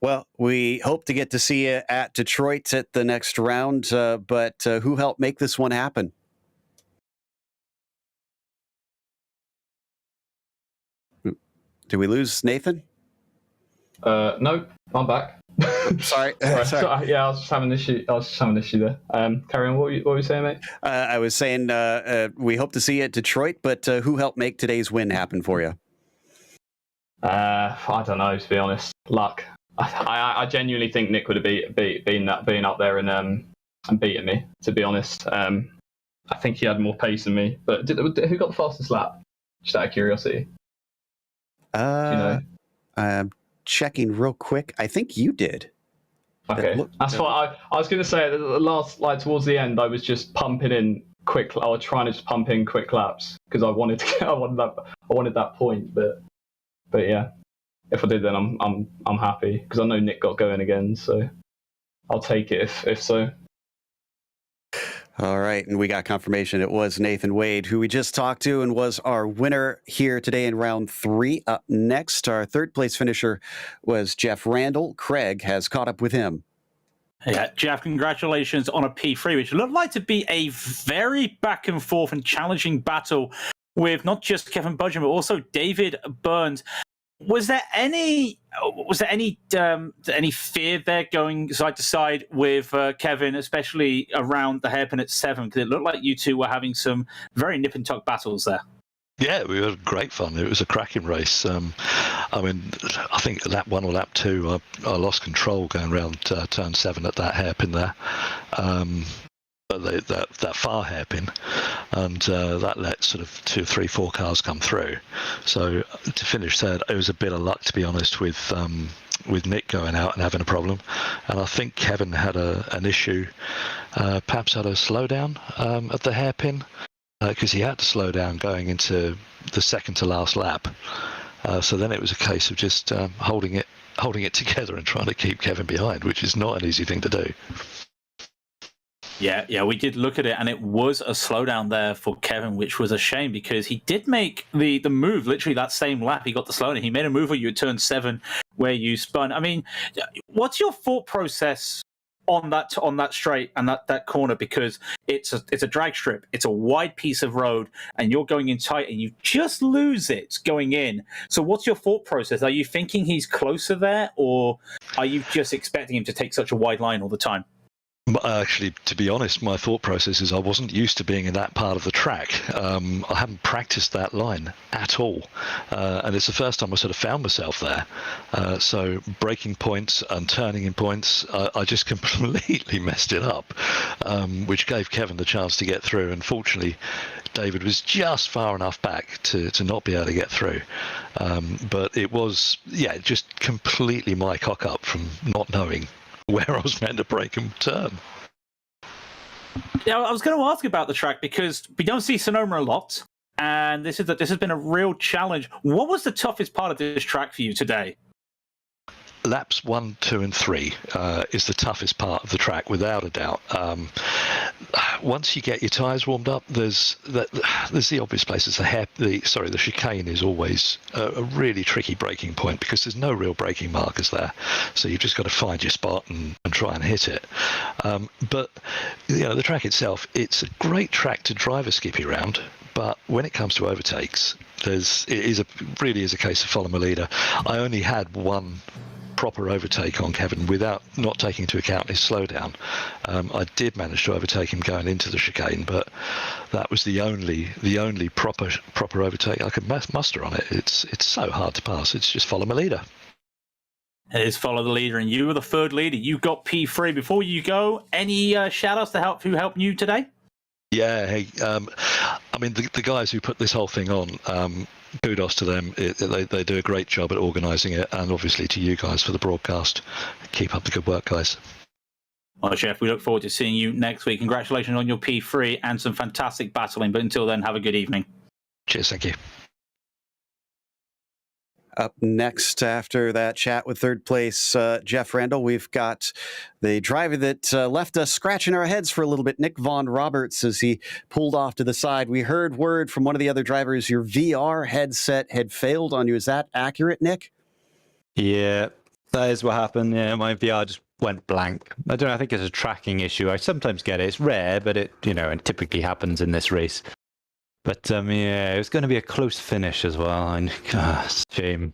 Well, we hope to get to see you at Detroit at the next round, but who helped make this one happen? Did we lose Nathan? No, I'm back. Sorry. Sorry. Yeah, I was just having an issue there. Carry on. What were you saying, mate? I was saying we hope to see you at Detroit, but who helped make today's win happen for you? I don't know, to be honest. Luck. I genuinely think Nick would have been up there and beaten me, to be honest. I think he had more pace than me. But who got the fastest lap? Just out of curiosity. Do you know? I'm checking real quick. I think you did. Okay, that's what I was going to say. At the last, towards the end, I was just pumping in quick. I was trying to just pump in quick laps because I wanted that point. But yeah, if I did, then I'm happy because I know Nick got going again. So I'll take it if so. All right, and we got confirmation it was Nathan Wade, who we just talked to and was our winner here today in round 3. Up next, our third place finisher was Jeff Randall. Craig has caught up with him. Yeah, Jeff, congratulations on a P3, which looked like to be a very back and forth and challenging battle with not just Kevin Budgeon, but also David Burns. Was there any fear there going side to side with Kevin, especially around the hairpin at 7? Because it looked like you two were having some very nip and tuck battles there. Yeah, we had great fun. It was a cracking race. I mean, I think lap 1 or lap 2, I lost control going around turn 7 at that hairpin there. That far hairpin, and that let sort of 2, 3, 4 cars come through. So to finish third, it was a bit of luck, to be honest, with Nick going out and having a problem. And I think Kevin had an issue, perhaps had a slowdown at the hairpin, because he had to slow down going into the second to last lap. So then it was a case of just holding it together and trying to keep Kevin behind, which is not an easy thing to do. Yeah, we did look at it, and it was a slowdown there for Kevin, which was a shame because he did make the move literally that same lap. He got the slowdown. He made a move where you turn 7 where you spun. I mean, what's your thought process on that straight and that corner? Because it's a drag strip, it's a wide piece of road, and you're going in tight, and you just lose it going in. So what's your thought process? Are you thinking he's closer there, or are you just expecting him to take such a wide line all the time? Actually, to be honest, my thought process is I wasn't used to being in that part of the track. I haven't practiced that line at all. And it's the first time I sort of found myself there. So breaking points and turning in points, I just completely messed it up, which gave Kevin the chance to get through. And fortunately, David was just far enough back to not be able to get through. But it was, just completely my cock up from not knowing where I was meant to brake and turn. Yeah, I was going to ask about the track because we don't see Sonoma a lot, and this has been a real challenge. What was the toughest part of this track for you today? laps 1, 2, and 3 is the toughest part of the track, without a doubt. Once you get your tyres warmed up, there's the obvious places. The chicane is always a really tricky braking point because there's no real braking markers there. So you've just got to find your spot and try and hit it. But the track itself, it's a great track to drive a skippy round. But when it comes to overtakes, it really is a case of follow my leader. I only had one proper overtake on Kevin without not taking into account his slowdown. I did manage to overtake him going into the chicane, but that was the only proper overtake I could muster on it. It's so hard to pass. It's just follow my leader. It is follow the leader, and you were the third leader. You got P3. Before you go, any shout-outs to who helped you today? Yeah, hey, I mean, the guys who put this whole thing on, kudos to them. They do a great job at organising it, and obviously to you guys for the broadcast. Keep up the good work, guys. Well, Jeff, we look forward to seeing you next week. Congratulations on your P3 and some fantastic battling, but until then, have a good evening. Cheers, thank you. Up next, after that chat with third place Jeff Randall, we've got the driver that left us scratching our heads for a little bit, Nick Von Roberts, as he pulled off to the side. We heard word from one of the other drivers, your VR headset had failed on you. Is that accurate, Nick? Yeah, that is what happened. Yeah, my VR just went blank. I don't know, I think it's a tracking issue. I sometimes get it. It's rare, but it typically happens in this race. But yeah, it was going to be a close finish as well. And shame.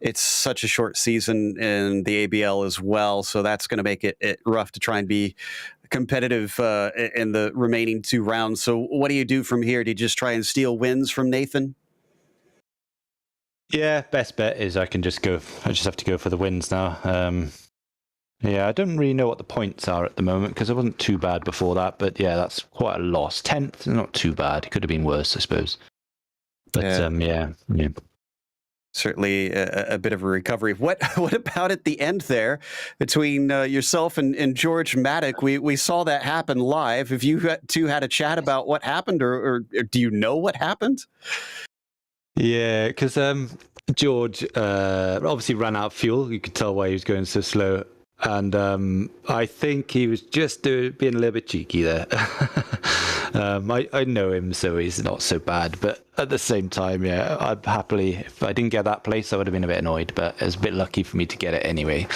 It's such a short season in the ABL as well, so that's going to make it rough to try and be competitive in the remaining 2 rounds. So what do you do from here? Do you just try and steal wins from Nathan? Yeah, best bet is I just have to go for the wins now. Yeah, I don't really know what the points are at the moment because it wasn't too bad before that. But yeah, that's quite a loss. 10th, not too bad. It could have been worse, I suppose. But yeah. Certainly a bit of a recovery. What about at the end there between yourself and George Maddock? We saw that happen live. Have you two had a chat about what happened, or do you know what happened? Yeah, because George obviously ran out of fuel. You could tell why he was going so slow. And I think he was just being a little bit cheeky there. I know him, so he's not so bad. But at the same time, yeah, I'd happily, if I didn't get that place, I would have been a bit annoyed. But it was a bit lucky for me to get it anyway.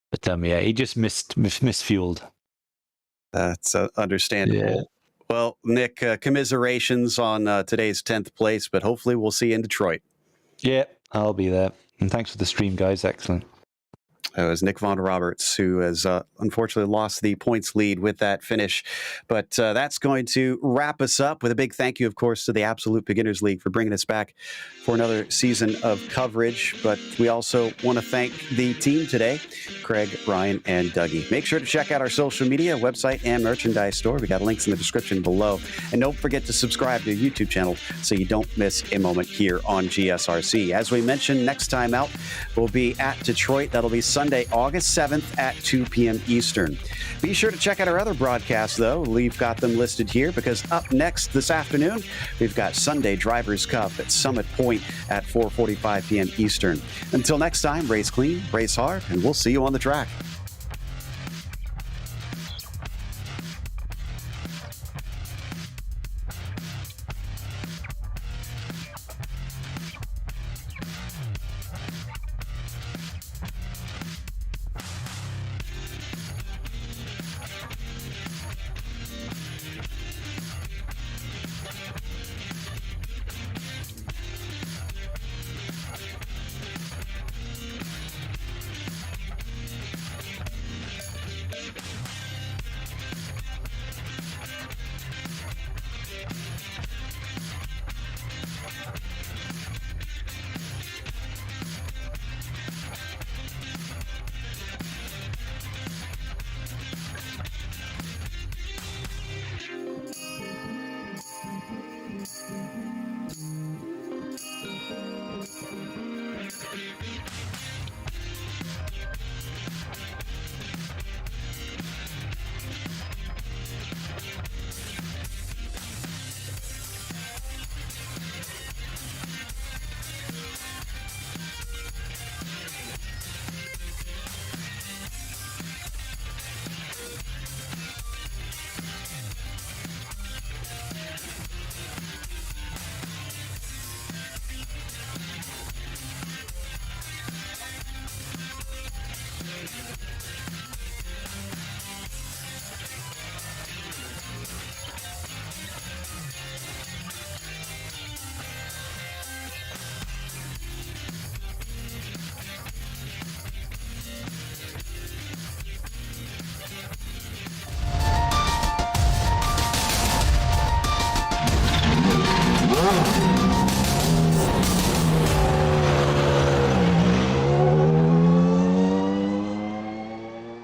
But yeah, he just misfueled. That's understandable. Yeah. Well, Nick, commiserations on today's 10th place, but hopefully we'll see you in Detroit. Yeah, I'll be there. And thanks for the stream, guys. Excellent. It was Nick Von Roberts, who has unfortunately lost the points lead with that finish. But that's going to wrap us up with a big thank you, of course, to the Absolute Beginners League for bringing us back for another season of coverage. But we also want to thank the team today, Craig, Ryan, and Dougie. Make sure to check out our social media, website, and merchandise store. We got links in the description below. And don't forget to subscribe to the YouTube channel so you don't miss a moment here on GSRC. As we mentioned, next time out will be at Detroit. That'll be Sunday, August 7th at 2 p.m. Eastern. Be sure to check out our other broadcasts, though. We've got them listed here because up next this afternoon, we've got Sunday Drivers' Cup at Summit Point at 4:45 p.m. Eastern. Until next time, race clean, race hard, and we'll see you on the track.